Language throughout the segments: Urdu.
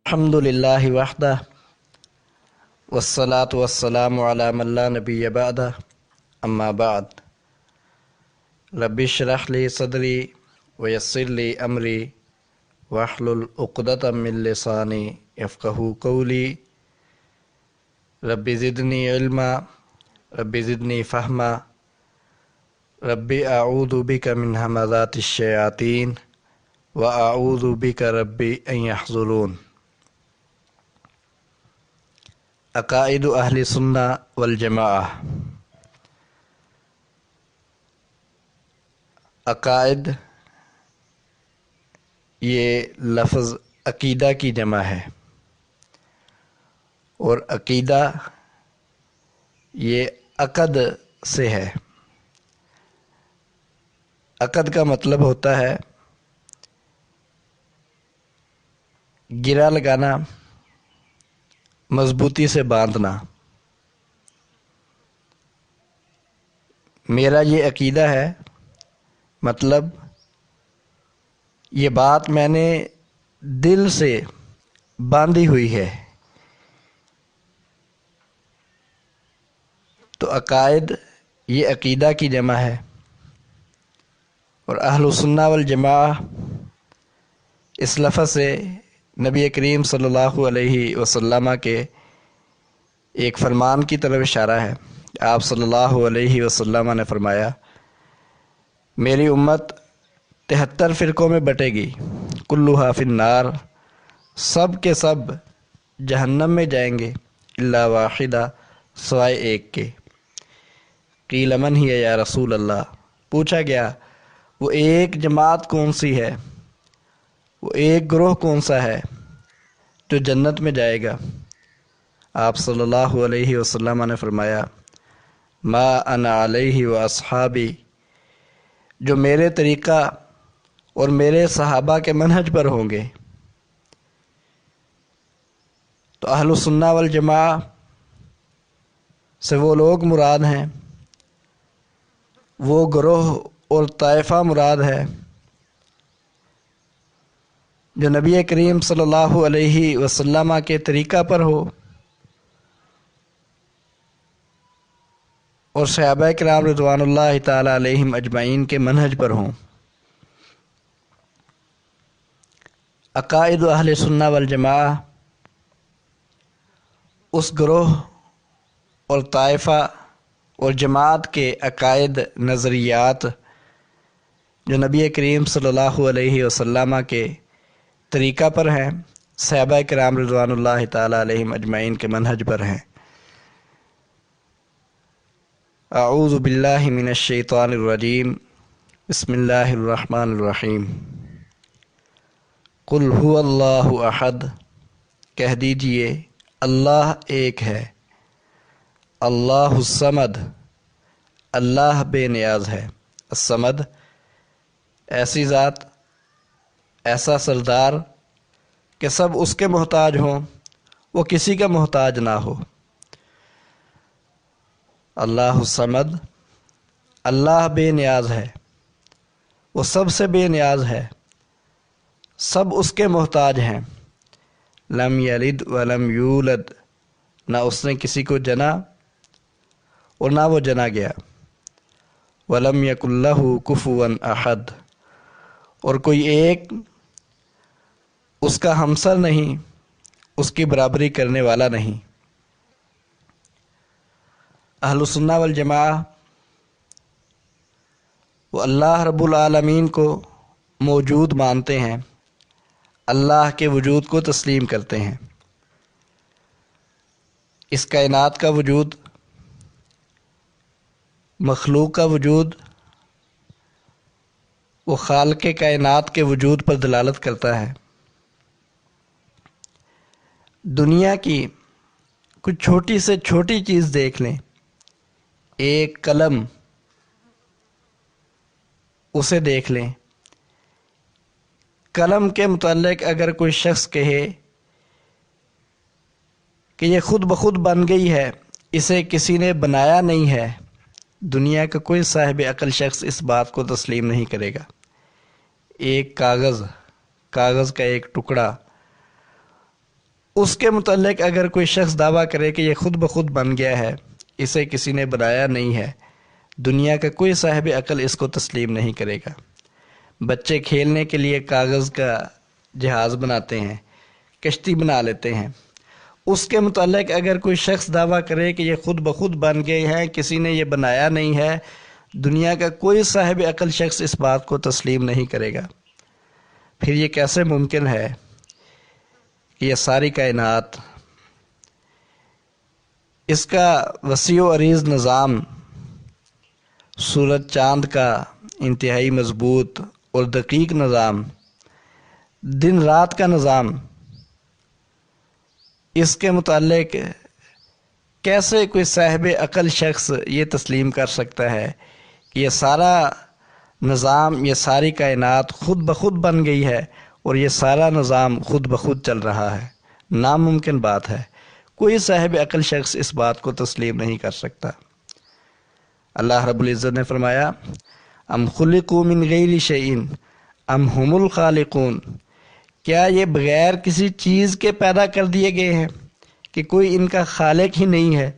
الحمدللہ وحدہ والصلاة والسلام علی من لا نبی بعدہ اما بعد رب اشرح لی صدری ویسر لی امری واحلل عقدۃ من لسانی یفقہوا قولی رب زدنی علما رب زدنی فہما رب اعوذ بک من ہمزات الشیاطین واعوذ بک رب ان یحضرون۔ عقائد اہل سنہ والجماعہ۔ عقائد یہ لفظ عقیدہ کی جمع ہے، اور عقیدہ یہ عقد سے ہے۔ عقد کا مطلب ہوتا ہے گرہ لگانا، مضبوطی سے باندھنا۔ میرا یہ عقیدہ ہے، مطلب یہ بات میں نے دل سے باندھی ہوئی ہے۔ تو عقائد یہ عقیدہ کی جمع ہے، اور اہل سنہ والجماعہ اس لفظ سے نبی کریم صلی اللہ علیہ وسلم کے ایک فرمان کی طرف اشارہ ہے۔ آپ صلی اللہ علیہ وسلم نے فرمایا، میری امت 73 فرقوں میں بٹے گی، کلھا فی النار، سب کے سب جہنم میں جائیں گے، الا واحدہ، سوائے ایک کے۔ قیل من ہی یا رسول اللہ، پوچھا گیا وہ ایک جماعت کون سی ہے، وہ ایک گروہ کون سا ہے جو جنت میں جائے گا؟ آپ صلی اللہ علیہ وسلم نے فرمایا، ما انا علیہ و اصحابی، جو میرے طریقہ اور میرے صحابہ کے منہج پر ہوں گے۔ تو اہل سنہ والجماعہ سے وہ لوگ مراد ہیں، وہ گروہ اور طائفہ مراد ہے جو نبی کریم صلی اللہ علیہ وسلم کے طریقہ پر ہو اور صحابہ کرام رضوان اللہ تعالی علیہم اجمعین کے منہج پر ہوں۔ عقائد اہل سنہ والجماعہ اس گروہ اور طائفہ اور جماعت کے عقائد، نظریات جو نبی کریم صلی اللہ علیہ وسلم کے طریقہ پر ہیں، صحابہ کرام رضوان اللہ تعالی علیہم اجمعین کے منہج پر ہیں۔ اعوذ باللہ من الشیطان الرجیم، بسم اللہ الرحمن الرحیم۔ قل هو اللہ احد، کہہ دیجئے اللہ ایک ہے۔ اللہ الصمد، اللہ بے نیاز ہے۔ الصمد، ایسی ذات، ایسا سردار کہ سب اس کے محتاج ہوں، وہ کسی کا محتاج نہ ہو۔ اللہ الصمد، اللہ بے نیاز ہے، وہ سب سے بے نیاز ہے، سب اس کے محتاج ہیں۔ لم یلد ولم یولد، نہ اس نے کسی کو جنا اور نہ وہ جنا گیا۔ ولم یکن لہ کفوا احد، اور کوئی ایک اس کا ہمسر نہیں، اس کی برابری کرنے والا نہیں۔ اہل سنہ والجماعہ وہ اللہ رب العالمین کو موجود مانتے ہیں، اللہ کے وجود کو تسلیم کرتے ہیں۔ اس کائنات کا وجود، مخلوق کا وجود، وہ خالق کائنات کے وجود پر دلالت کرتا ہے۔ دنیا کی کچھ چھوٹی سے چھوٹی چیز دیکھ لیں، ایک قلم، اسے دیکھ لیں۔ قلم کے متعلق اگر کوئی شخص کہے کہ یہ خود بخود بن گئی ہے، اسے کسی نے بنایا نہیں ہے، دنیا کا کوئی صاحب عقل شخص اس بات کو تسلیم نہیں کرے گا۔ ایک کاغذ کا ایک ٹکڑا اس کے متعلق اگر کوئی شخص دعویٰ کرے کہ یہ خود بخود بن گیا ہے، اسے کسی نے بنایا نہیں ہے، دنیا کا کوئی صاحب عقل اس کو تسلیم نہیں کرے گا۔ بچے کھیلنے کے لیے کاغذ کا جہاز بناتے ہیں، کشتی بنا لیتے ہیں۔ اس کے متعلق اگر کوئی شخص دعویٰ کرے کہ یہ خود بخود بن گئے ہیں، کسی نے یہ بنایا نہیں ہے، دنیا کا کوئی صاحب عقل شخص اس بات کو تسلیم نہیں کرے گا۔ پھر یہ کیسے ممکن ہے کہ یہ ساری کائنات، اس کا وسیع و عریض نظام، سورج چاند کا انتہائی مضبوط اور دقیق نظام، دن رات کا نظام، اس کے متعلق کیسے کوئی صاحب عقل شخص یہ تسلیم کر سکتا ہے کہ یہ سارا نظام، یہ ساری کائنات خود بخود بن گئی ہے اور یہ سارا نظام خود بخود چل رہا ہے؟ ناممکن بات ہے، کوئی صاحب عقل شخص اس بات کو تسلیم نہیں کر سکتا۔ اللہ رب العزت نے فرمایا، ام خلقوا من غیر شیء ام هم الخالقون، کیا یہ بغیر کسی چیز کے پیدا کر دیے گئے ہیں کہ کوئی ان کا خالق ہی نہیں ہے،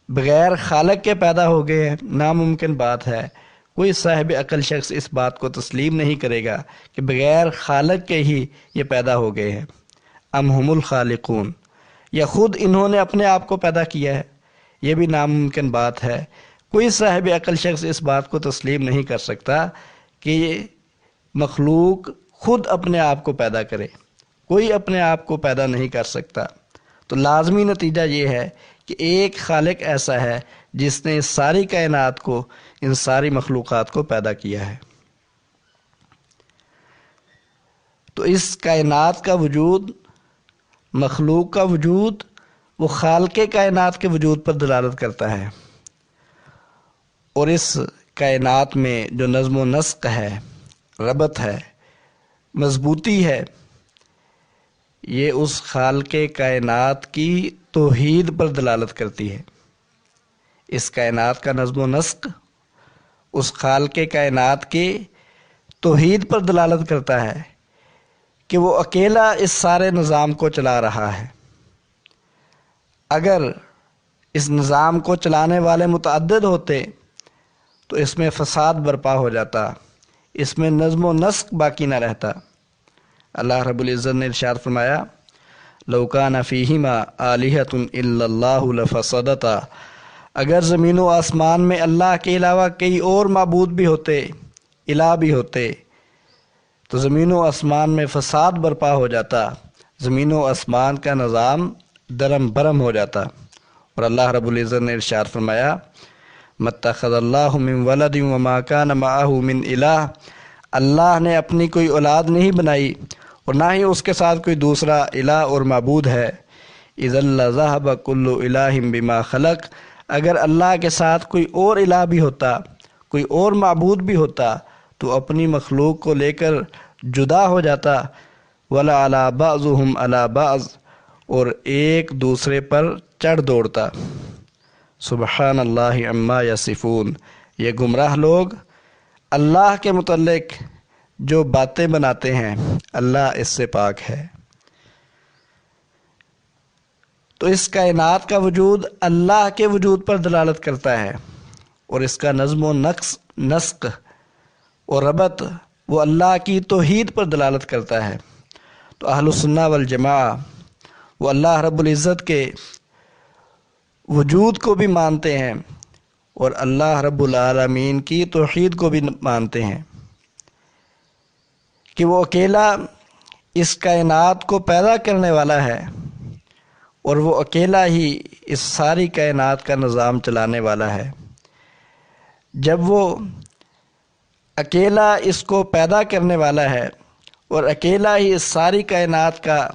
بغیر خالق کے پیدا ہو گئے ہیں؟ ناممکن بات ہے، کوئی صاحب عقل شخص اس بات کو تسلیم نہیں کرے گا کہ بغیر خالق کے ہی یہ پیدا ہو گئے ہیں۔ ام هم الخالقون، یا خود انہوں نے اپنے آپ کو پیدا کیا ہے؟ یہ بھی ناممکن بات ہے، کوئی صاحب عقل شخص اس بات کو تسلیم نہیں کر سکتا کہ یہ مخلوق خود اپنے آپ کو پیدا کرے، کوئی اپنے آپ کو پیدا نہیں کر سکتا۔ تو لازمی نتیجہ یہ ہے کہ ایک خالق ایسا ہے جس نے اس ساری کائنات کو، ان ساری مخلوقات کو پیدا کیا ہے۔ تو اس کائنات کا وجود، مخلوق کا وجود، وہ خالق کائنات کے وجود پر دلالت کرتا ہے، اور اس کائنات میں جو نظم و نسق ہے، ربط ہے، مضبوطی ہے، یہ اس خالق کائنات کی توحید پر دلالت کرتی ہے۔ اس کائنات کا نظم و نسق اس خالق کائنات کے توحید پر دلالت کرتا ہے کہ وہ اکیلا اس سارے نظام کو چلا رہا ہے۔ اگر اس نظام کو چلانے والے متعدد ہوتے تو اس میں فساد برپا ہو جاتا، اس میں نظم و نسق باقی نہ رہتا۔ اللہ رب العزت نے ارشاد فرمایا، لو کان فیہما آلہۃ الا اللہ لفسدتا، اگر زمین و آسمان میں اللہ کے علاوہ کئی اور معبود بھی ہوتے، الہ بھی ہوتے، تو زمین و آسمان میں فساد برپا ہو جاتا، زمین و آسمان کا نظام درم برم ہو جاتا۔ اور اللہ رب العزت نے ارشاد فرمایا، مَتَّخَذَ اللَّهُ مِن وَلَدٍ وَمَا كَانَ مَعَهُ مِنْ إِلَٰهٍ، اللہ نے اپنی کوئی اولاد نہیں بنائی اور نہ ہی اس کے ساتھ کوئی دوسرا الہ اور معبود ہے۔ إِذًا لَّذَهَبَ كُلُّ إِلَٰهٍ بِمَا خَلَقَ، اگر اللہ کے ساتھ کوئی اور الہ بھی ہوتا، کوئی اور معبود بھی ہوتا، تو اپنی مخلوق کو لے کر جدا ہو جاتا۔ وَلَعَلَىٰ بَعْضُهُمْ عَلَىٰ بَعْضٍ، اور ایک دوسرے پر چڑھ دوڑتا۔ سبحان اللہ عما یصفون، یہ گمراہ لوگ اللہ کے متعلق جو باتیں بناتے ہیں، اللہ اس سے پاک ہے۔ تو اس کائنات کا وجود اللہ کے وجود پر دلالت کرتا ہے، اور اس کا نظم و نسق اور ربط وہ اللہ کی توحید پر دلالت کرتا ہے۔ تو اہل السنہ والجماعہ وہ اللہ رب العزت کے وجود کو بھی مانتے ہیں اور اللہ رب العالمین کی توحید کو بھی مانتے ہیں کہ وہ اکیلا اس کائنات کو پیدا کرنے والا ہے، اور وہ اکیلا ہی اس ساری کائنات کا نظام چلانے والا ہے۔ جب وہ اکیلا اس کو پیدا کرنے والا ہے اور اکیلا ہی اس ساری کائنات کا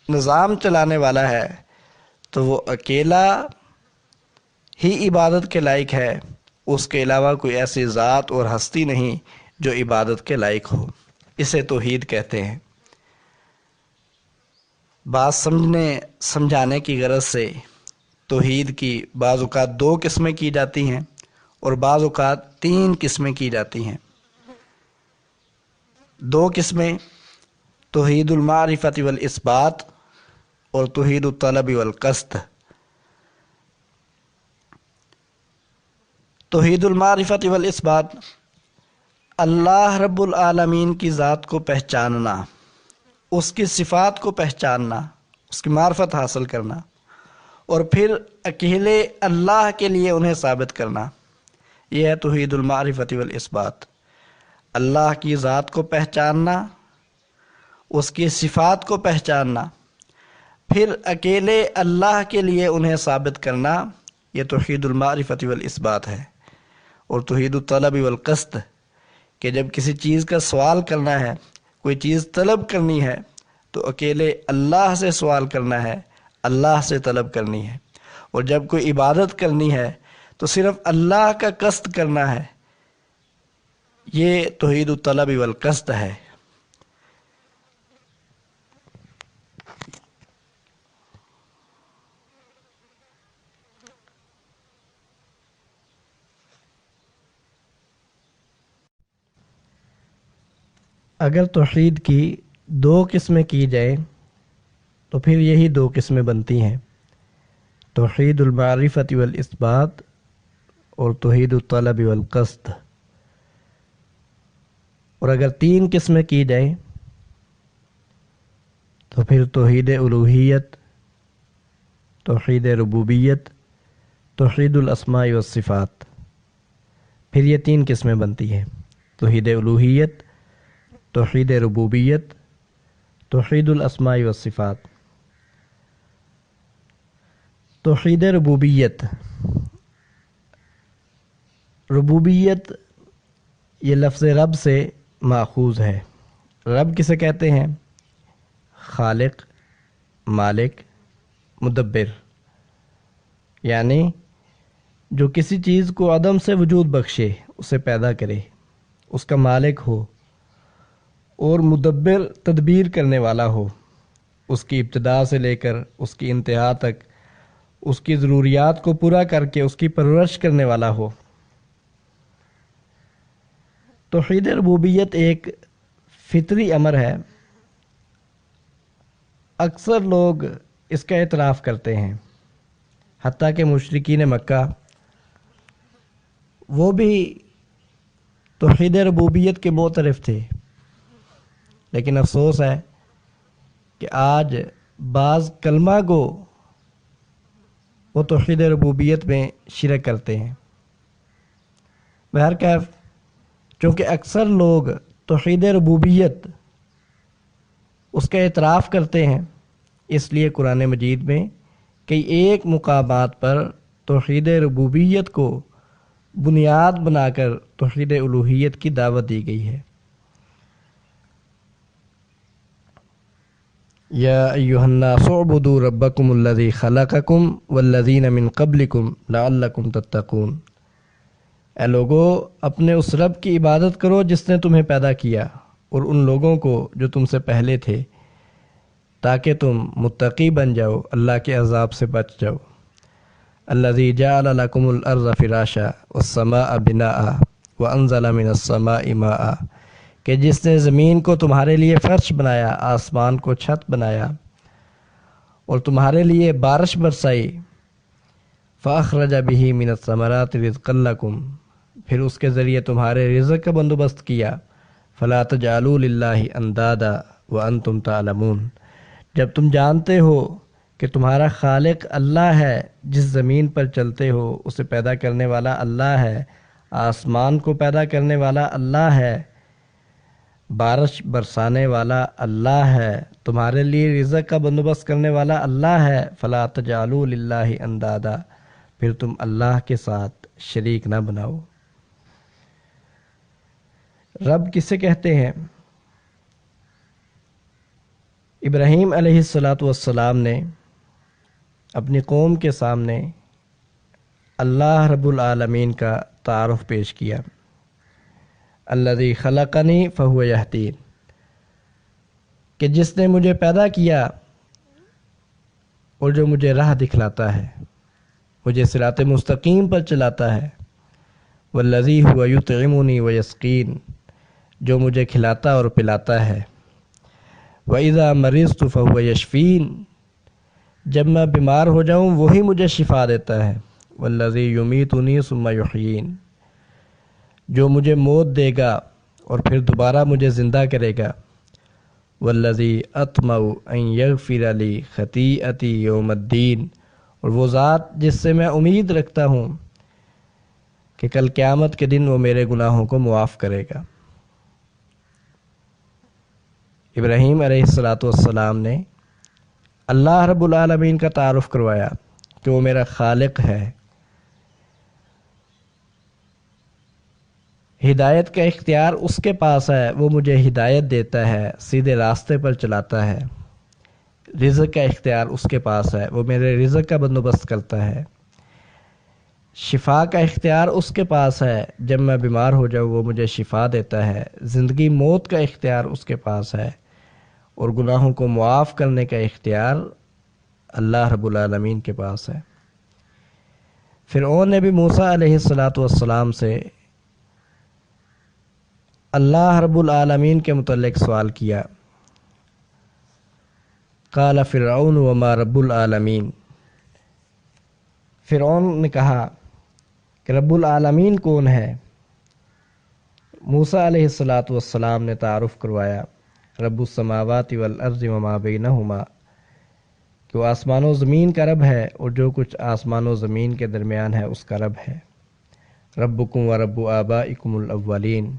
نظام چلانے والا ہے، تو وہ اکیلا ہی عبادت کے لائق ہے، اس کے علاوہ کوئی ایسی ذات اور ہستی نہیں جو عبادت کے لائق ہو۔ اسے توحید کہتے ہیں۔ بات سمجھانے کی غرض سے توحید کی بعض اوقات 2 قسمیں کی جاتی ہیں اور بعض اوقات 3 قسمیں کی جاتی ہیں۔ 2 قسمیں توحید المعرفت والاثبات اور توحید الطلب والقصد۔ توحید المعرفت والاثبات، اللہ رب العالمین کی ذات کو پہچاننا، اس کی صفات کو پہچاننا، اس کی معرفت حاصل کرنا، اور پھر اکیلے اللہ کے لیے انہیں ثابت کرنا، یہ ہے توحید المعرفت والاثبات۔ اللہ کی ذات کو پہچاننا، اس کی صفات کو پہچاننا، پھر اکیلے اللہ کے لیے انہیں ثابت کرنا، یہ توحید المعرفت والاثبات ہے۔ اور توحید الطلب والقصد، کہ جب کسی چیز کا سوال کرنا ہے، کوئی چیز طلب کرنی ہے، تو اکیلے اللہ سے سوال کرنا ہے، اللہ سے طلب کرنی ہے۔ اور جب کوئی عبادت کرنی ہے تو صرف اللہ کا قصد کرنا ہے، یہ توحید الطلب والقصد ہے۔ اگر توحید کی دو قسمیں کی جائیں تو پھر یہی دو قسمیں بنتی ہیں، توحید المعرفت والاثبات اور توحید الطلب والقصد۔ اور اگر تین قسمیں کی جائیں تو پھر توحید الوہیت، توحید ربوبیت، توحید الاسماء والصفات۔ پھر یہ تین قسمیں بنتی ہیں، توحید الوہیت، توحید ربوبیت، توحید الاسماء والصفات۔ توحید ربوبیت، ربوبیت یہ لفظ رب سے ماخوذ ہے۔ رب کسے کہتے ہیں؟ خالق، مالک، مدبر، یعنی جو کسی چیز کو عدم سے وجود بخشے، اسے پیدا کرے، اس کا مالک ہو، اور مدبر تدبیر کرنے والا ہو، اس کی ابتدا سے لے کر اس کی انتہا تک اس کی ضروریات کو پورا کر کے اس کی پرورش کرنے والا ہو۔ توحید ربوبیت ایک فطری امر ہے، اکثر لوگ اس کا اعتراف کرتے ہیں، حتیٰ کہ مشرکین مکہ وہ بھی توحید ربوبیت کے معترف تھے، لیکن افسوس ہے کہ آج بعض کلمہ گو وہ توحید ربوبیت میں شرک کرتے ہیں۔ بہرکیف چونکہ اکثر لوگ توحید ربوبیت اس کا اعتراف کرتے ہیں، اس لیے قرآن مجید میں کئی ایک مقامات پر توحید ربوبیت کو بنیاد بنا کر توحید الوہیت کی دعوت دی گئی ہے۔ یا ایھا الناس اعبدوا ربکم الذی خلقکم والذین من قبلکم لعلکم تتقون۔ اے لوگو، اپنے اس رب کی عبادت کرو جس نے تمہیں پیدا کیا اور ان لوگوں کو جو تم سے پہلے تھے، تاکہ تم متقی بن جاؤ، اللہ کے عذاب سے بچ جاؤ۔ الذی جعل لکم الارض فراشا والسماء بناء وانزل من السماء ماء، کہ جس نے زمین کو تمہارے لیے فرش بنایا، آسمان کو چھت بنایا، اور تمہارے لیے بارش برسائی۔ فاخرج بہ من الثمرات رزقا لکم، پھر اس کے ذریعے تمہارے رزق کا بندوبست کیا۔ فلا تجعلوا للہ اندادا وانتم تعلمون، جب تم جانتے ہو کہ تمہارا خالق اللہ ہے، جس زمین پر چلتے ہو اسے پیدا کرنے والا اللہ ہے، آسمان کو پیدا کرنے والا اللہ ہے، بارش برسانے والا اللہ ہے، تمہارے لیے رزق کا بندوبست کرنے والا اللہ ہے۔ فلا تجعلوا للہ اندادا، پھر تم اللہ کے ساتھ شریک نہ بناؤ۔ رب کسے کہتے ہیں؟ ابراہیم علیہ السلام نے اپنی قوم کے سامنے اللہ رب العالمین کا تعارف پیش کیا، الذی خلقنی فہو یہدین، کہ جس نے مجھے پیدا کیا اور جو مجھے راہ دکھلاتا ہے، مجھے صراط مستقیم پر چلاتا ہے۔ والذی هو یطعمنی ویسقین، جو مجھے کھلاتا اور پلاتا ہے۔ وَإِذَا مَرِضْتُ فَهُوَ يَشْفِينِ، جب میں بیمار ہو جاؤں وہی مجھے شفا دیتا ہے۔ والذی یمیتنی ثم یحیین، جو مجھے موت دے گا اور پھر دوبارہ مجھے زندہ کرے گا۔ والذی اطمع ان یغفر لی خطیئتی یوم الدین، اور وہ ذات جس سے میں امید رکھتا ہوں کہ کل قیامت کے دن وہ میرے گناہوں کو معاف کرے گا۔ ابراہیم علیہ السلام نے اللہ رب العالمین کا تعارف کروایا کہ وہ میرا خالق ہے۔ ہدایت کا اختیار اس کے پاس ہے، وہ مجھے ہدایت دیتا ہے، سیدھے راستے پر چلاتا ہے۔ رزق کا اختیار اس کے پاس ہے، وہ میرے رزق کا بندوبست کرتا ہے۔ شفا کا اختیار اس کے پاس ہے، جب میں بیمار ہو جاؤں وہ مجھے شفا دیتا ہے۔ زندگی موت کا اختیار اس کے پاس ہے، اور گناہوں کو معاف کرنے کا اختیار اللہ رب العالمین کے پاس ہے۔ فرعون نے بھی موسیٰ علیہ السلام سے اللہ رب العالمین کے متعلق سوال کیا۔ قال فرعون وما رب العالمین، فرعون نے کہا کہ رب العالمین کون ہے؟ موسیٰ علیہ السلام نے تعارف کروایا، رب السماوات والارض وما بینہما، کہ وہ آسمان و زمین کا رب ہے اور جو کچھ آسمان و زمین کے درمیان ہے اس کا رب ہے۔ ربکم و رب آبائکم الاولین،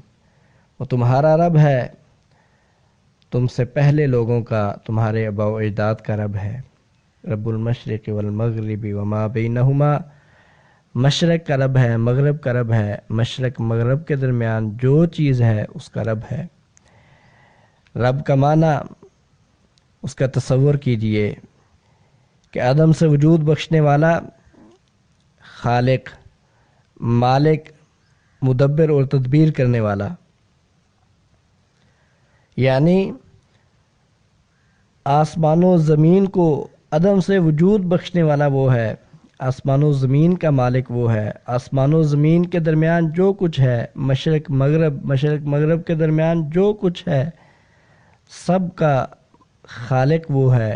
وہ تمہارا رب ہے، تم سے پہلے لوگوں کا، تمہارے آباء و اجداد کا رب ہے۔ رب المشرق والمغرب وما بینہما، مشرق کا رب ہے، مغرب کا رب ہے، مشرق مغرب کے درمیان جو چیز ہے اس کا رب ہے۔ رب کا معنی، اس کا تصور کیجئے کہ عدم سے وجود بخشنے والا، خالق، مالک، مدبر اور تدبیر کرنے والا، یعنی آسمان و زمین کو عدم سے وجود بخشنے والا وہ ہے، آسمان و زمین کا مالک وہ ہے، آسمان و زمین کے درمیان جو کچھ ہے، مشرق مغرب کے درمیان جو کچھ ہے، سب کا خالق وہ ہے،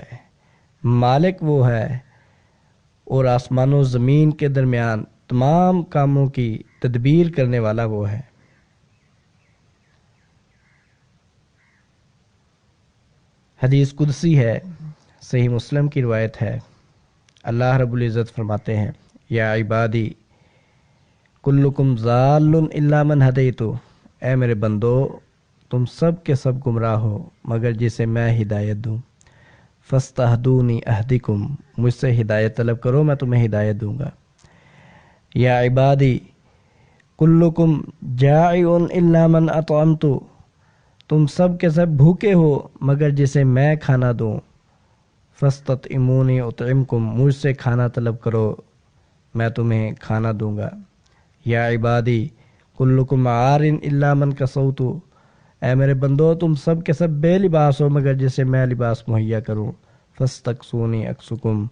مالک وہ ہے، اور آسمان و زمین کے درمیان تمام کاموں کی تدبیر کرنے والا وہ ہے۔ حدیث قدسی ہے، صحیح مسلم کی روایت ہے، اللہ رب العزت فرماتے ہیں، یا عبادی کلکم ضال الا من ہدیتو، اے میرے بندو تم سب کے سب گمراہ ہو مگر جسے میں ہدایت دوں۔ فاستہدونی اہدکم، مجھ سے ہدایت طلب کرو میں تمہیں ہدایت دوں گا۔ یا عبادی کلکم جائع الا من اطعمتو، تم سب کے سب بھوکے ہو مگر جسے میں کھانا دوں۔ فاستطعمونی اطعمکم، مجھ سے کھانا طلب کرو میں تمہیں کھانا دوں گا۔ یا عبادی کلکم عار الا من کسوتو، اے میرے بندو تم سب کے سب بے لباس ہو مگر جسے میں لباس مہیا کروں۔ فاستکسونی اکسکم،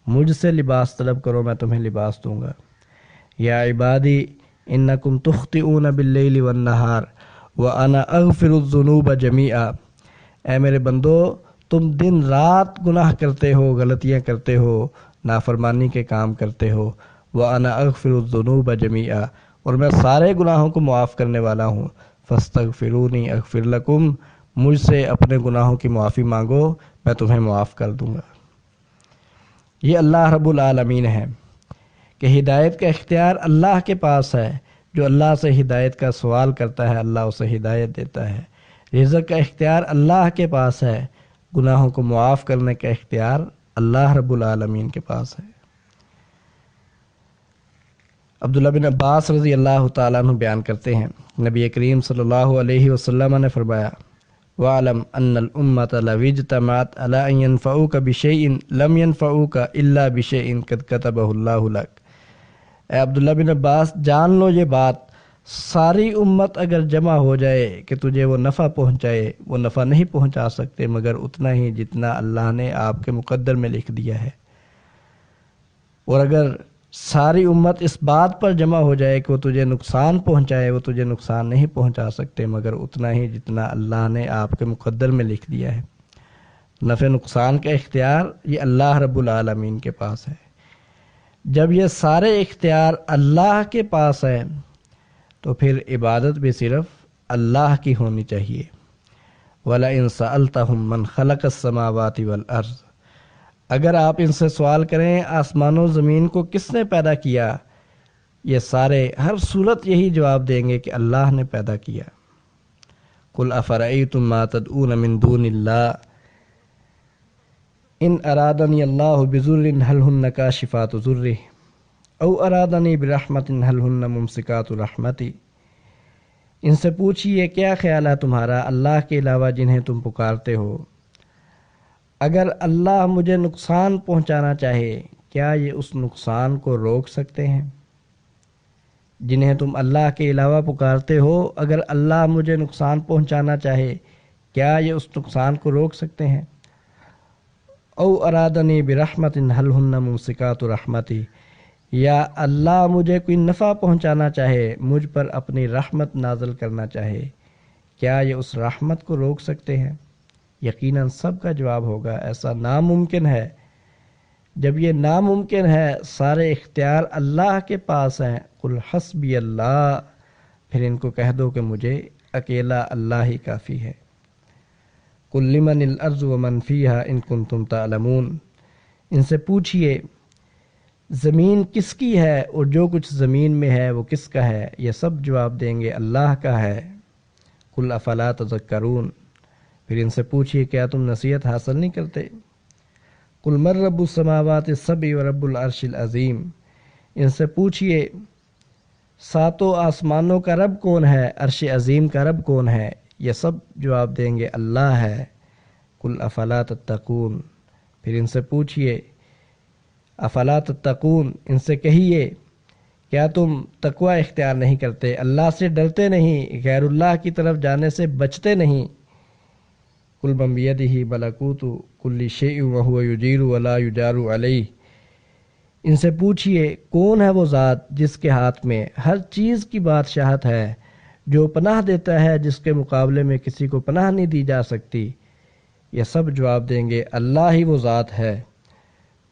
مجھ سے لباس طلب کرو میں تمہیں لباس دوں گا۔ یا عبادی انکم تخطئون باللیل والنہار وانا اغفر الذنوب جمیعا، اے میرے بندو تم دن رات گناہ کرتے ہو، غلطیاں کرتے ہو، نافرمانی کے کام کرتے ہو۔ وانا اغفر الذنوب جمیعا، اور میں سارے گناہوں کو معاف کرنے والا ہوں۔ فاستغفرونی اغفر لکم، مجھ سے اپنے گناہوں کی معافی مانگو میں تمہیں معاف کر دوں گا۔ یہ اللہ رب العالمین ہے کہ ہدایت کا اختیار اللہ کے پاس ہے، جو اللہ سے ہدایت کا سوال کرتا ہے اللہ اسے ہدایت دیتا ہے۔ رزق کا اختیار اللہ کے پاس ہے، گناہوں کو معاف کرنے کا اختیار اللہ رب العالمین کے پاس ہے۔ عبداللہ بن عباس رضی اللہ تعالیٰ عنہ بیان کرتے ہیں، نبی کریم صلی اللہ علیہ وسلم نے فرمایا، وَعْلَمْ أَنَّ الْأُمَّةَ لَوْ اجْتَمَعَتْ عَلَىٰ أَن يَنفَعُوكَ بِشَيْءٍ لَمْ يَنفَعُوكَ إِلَّا بِشَيْءٍ قَدْ كَتَبَهُ اللَّهُ لَكَ۔ اے عبداللہ بن عباس جان لو یہ بات، ساری امت اگر جمع ہو جائے کہ تجھے وہ نفع پہنچائے، وہ نفع نہیں پہنچا سکتے مگر اتنا ہی جتنا اللہ نے آپ کے مقدر میں لکھ دیا ہے۔ اور اگر ساری امت اس بات پر جمع ہو جائے کہ وہ تجھے نقصان پہنچائے، وہ تجھے نقصان نہیں پہنچا سکتے مگر اتنا ہی جتنا اللہ نے آپ کے مقدر میں لکھ دیا ہے۔ نفع نقصان کا اختیار یہ اللہ رب العالمین کے پاس ہے۔ جب یہ سارے اختیار اللہ کے پاس ہے تو پھر عبادت بھی صرف اللہ کی ہونی چاہیے۔ وَلَئِن سَأَلْتَهُم مَّنْ خَلَقَ السَّمَاوَاتِ وَالْأَرْضَ، اگر آپ ان سے سوال کریں آسمان و زمین کو کس نے پیدا کیا، یہ سارے ہر صورت یہی جواب دیں گے کہ اللہ نے پیدا کیا۔ قُلْ أَفَرَأَيْتُم مَّا تَدْعُونَ مِن دُونِ اللَّهِ إِنْ أَرَادَنِيَ اللَّهُ بِضُرٍّ هَلْ هُنَّ كَاشِفَاتُ ضُرِّهِ أَوْ أَرَادَنِي بِرَحْمَةٍ هَلْ هُنَّ مُمْسِكَاتُ رَحْمَتِهِ۔ ان سے پوچھیے کیا خیال ہے تمہارا اللہ کے علاوہ جنہیں تم پکارتے ہو، اگر اللہ مجھے نقصان پہنچانا چاہے کیا یہ اس نقصان کو روک سکتے ہیں؟ جنہیں تم اللہ کے علاوہ پکارتے ہو، اگر اللہ مجھے نقصان پہنچانا چاہے کیا یہ اس نقصان کو روک سکتے ہیں؟ او ارادنی برحمت هل ہن ممسکات رحمتی، یا اللہ مجھے کوئی نفع پہنچانا چاہے، مجھ پر اپنی رحمت نازل کرنا چاہے، کیا یہ اس رحمت کو روک سکتے ہیں؟ یقیناً سب کا جواب ہوگا ایسا ناممکن ہے۔ جب یہ ناممکن ہے، سارے اختیار اللہ کے پاس ہیں، قل حسبی اللہ، پھر ان کو کہہ دو کہ مجھے اکیلا اللہ ہی کافی ہے۔ قل لمن الارض ومن فیہا ان کنتم تعلمون، ان سے پوچھئے زمین کس کی ہے اور جو کچھ زمین میں ہے وہ کس کا ہے، یہ سب جواب دیں گے اللہ کا ہے۔ قل افلا تذکرون، پھر ان سے پوچھئے کیا تم نصیحت حاصل نہیں کرتے؟ قل من رب السماوات السبع ورب العرش العظیم، ان سے پوچھئے ساتوں آسمانوں کا رب کون ہے، عرش عظیم کا رب کون ہے، یہ سب جواب دیں گے اللہ ہے۔ قل افلا تتقون، پھر ان سے پوچھئے افلا تتقون، ان سے کہیے کیا تم تقوی اختیار نہیں کرتے، اللہ سے ڈرتے نہیں، غیر اللہ کی طرف جانے سے بچتے نہیں؟ قل من بیدہ ملکوت کل شیء وہو یجیر ولا یجار علیہ، ان سے پوچھئے کون ہے وہ ذات جس کے ہاتھ میں ہر چیز کی بادشاہت ہے، جو پناہ دیتا ہے جس کے مقابلے میں کسی کو پناہ نہیں دی جا سکتی؟ یہ سب جواب دیں گے اللہ ہی وہ ذات ہے۔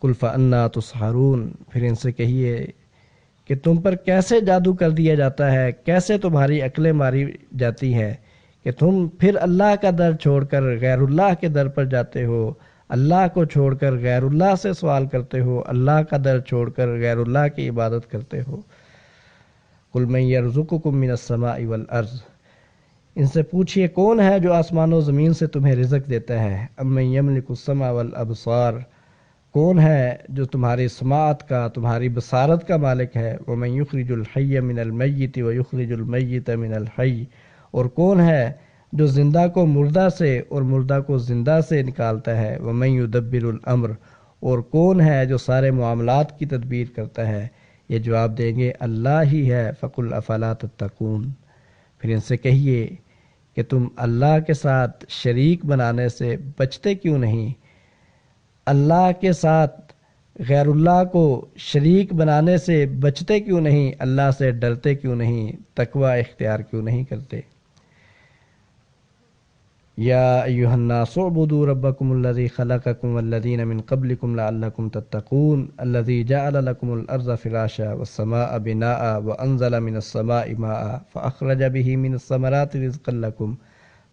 قل فأنا تسحرون، پھر ان سے کہیے کہ تم پر کیسے جادو کر دیا جاتا ہے، کیسے تمہاری عقلیں ماری جاتی ہے کہ تم پھر اللہ کا در چھوڑ کر غیر اللہ کے در پر جاتے ہو، اللہ کو چھوڑ کر غیر اللہ سے سوال کرتے ہو، اللہ کا در چھوڑ کر غیر اللہ کی عبادت کرتے ہو۔ قل من یرزقکم من السماء والارض، ان سے پوچھئے کون ہے جو آسمان و زمین سے تمہیں رزق دیتا ہے؟ امن یملک السمع والابصار، کون ہے جو تمہاری سماعت کا، تمہاری بصارت کا مالک ہے؟ ومن یخرج الحی من المیت ویخرج المیت من الحی، اور کون ہے جو زندہ کو مردہ سے اور مردہ کو زندہ سے نکالتا ہے؟ ومن یدبر الامر، اور کون ہے جو سارے معاملات کی تدبیر کرتا ہے؟ یہ جواب دیں گے اللہ ہی ہے۔ فقل افلا تتقون، پھر ان سے کہیے کہ تم اللہ کے ساتھ شریک بنانے سے بچتے کیوں نہیں؟ اللہ کے ساتھ غیر اللہ کو شریک بنانے سے بچتے کیوں نہیں؟ اللہ سے ڈرتے کیوں نہیں؟ تقوی اختیار کیوں نہیں کرتے؟ یا ایھا الناس اعبدوا ربکم الذی خلقکم والذین من قبلکم لعلکم تتقون الذی جعل لکم الارض فراشا والسماء بناء وانزل من السماء ماء فاخرج به من الثمرات رزقا لکم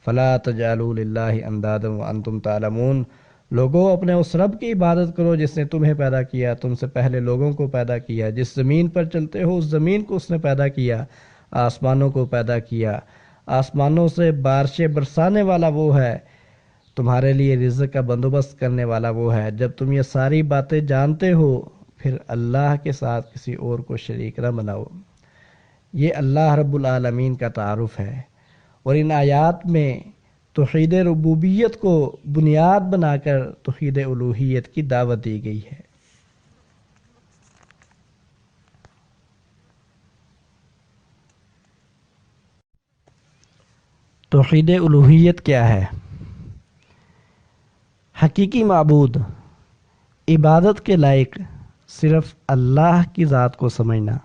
فلا تجعلوا للہ اندادا وانتم تعلمون، لوگوں اپنے اس رب کی عبادت کرو جس نے تمہیں پیدا کیا، تم سے پہلے لوگوں کو پیدا کیا، جس زمین پر چلتے ہو اس زمین کو اس نے پیدا کیا، آسمانوں کو پیدا کیا، آسمانوں سے بارشیں برسانے والا وہ ہے، تمہارے لیے رزق کا بندوبست کرنے والا وہ ہے۔ جب تم یہ ساری باتیں جانتے ہو پھر اللہ کے ساتھ کسی اور کو شریک نہ بناؤ۔ یہ اللہ رب العالمین کا تعارف ہے، اور ان آیات میں توحید ربوبیت کو بنیاد بنا کر توحید الوہیت کی دعوت دی گئی ہے۔ توحید الوہیت کیا ہے؟ حقیقی معبود، عبادت کے لائق صرف اللہ کی ذات کو سمجھنا۔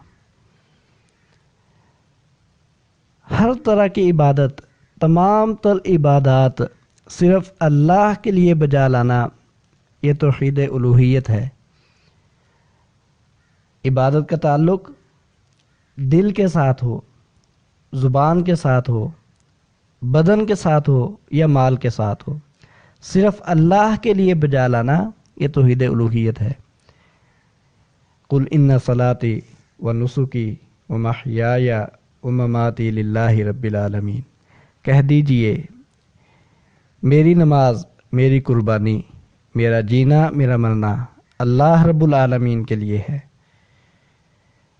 ہر طرح کی عبادت، تمام تر عبادات صرف اللہ کے لیے بجا لانا یہ توحید الوہیت ہے۔ عبادت کا تعلق دل کے ساتھ ہو، زبان کے ساتھ ہو، بدن کے ساتھ ہو یا مال کے ساتھ ہو، صرف اللہ کے لیے بجا لانا یہ توحید الوہیت ہے۔ قل ان صلاتی ونسکی ومحیای ومماتی للہ رب العالمین، کہہ دیجئے میری نماز، میری قربانی، میرا جینا، میرا مرنا اللہ رب العالمین کے لیے ہے۔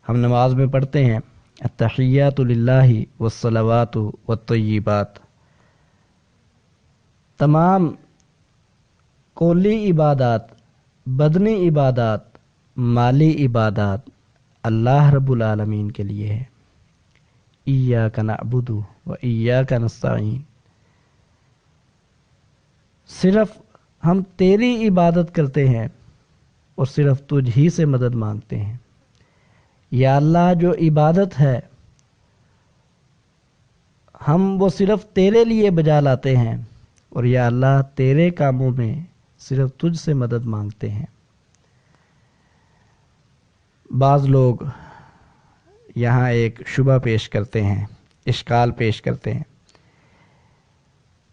ہم نماز میں پڑھتے ہیں التحیات للہ والصلوات والطیبات، تمام قولی عبادات، بدنی عبادات، مالی عبادات اللہ رب العالمین کے لیے ہے۔ ایاک نعبد و ایاک نستعین، صرف ہم تیری عبادت کرتے ہیں اور صرف تجھ ہی سے مدد مانگتے ہیں۔ یا اللہ، جو عبادت ہے ہم وہ صرف تیرے لیے بجا لاتے ہیں، اور یا اللہ تیرے کاموں میں صرف تجھ سے مدد مانگتے ہیں۔ بعض لوگ یہاں ایک شبہ پیش کرتے ہیں، اشکال پیش کرتے ہیں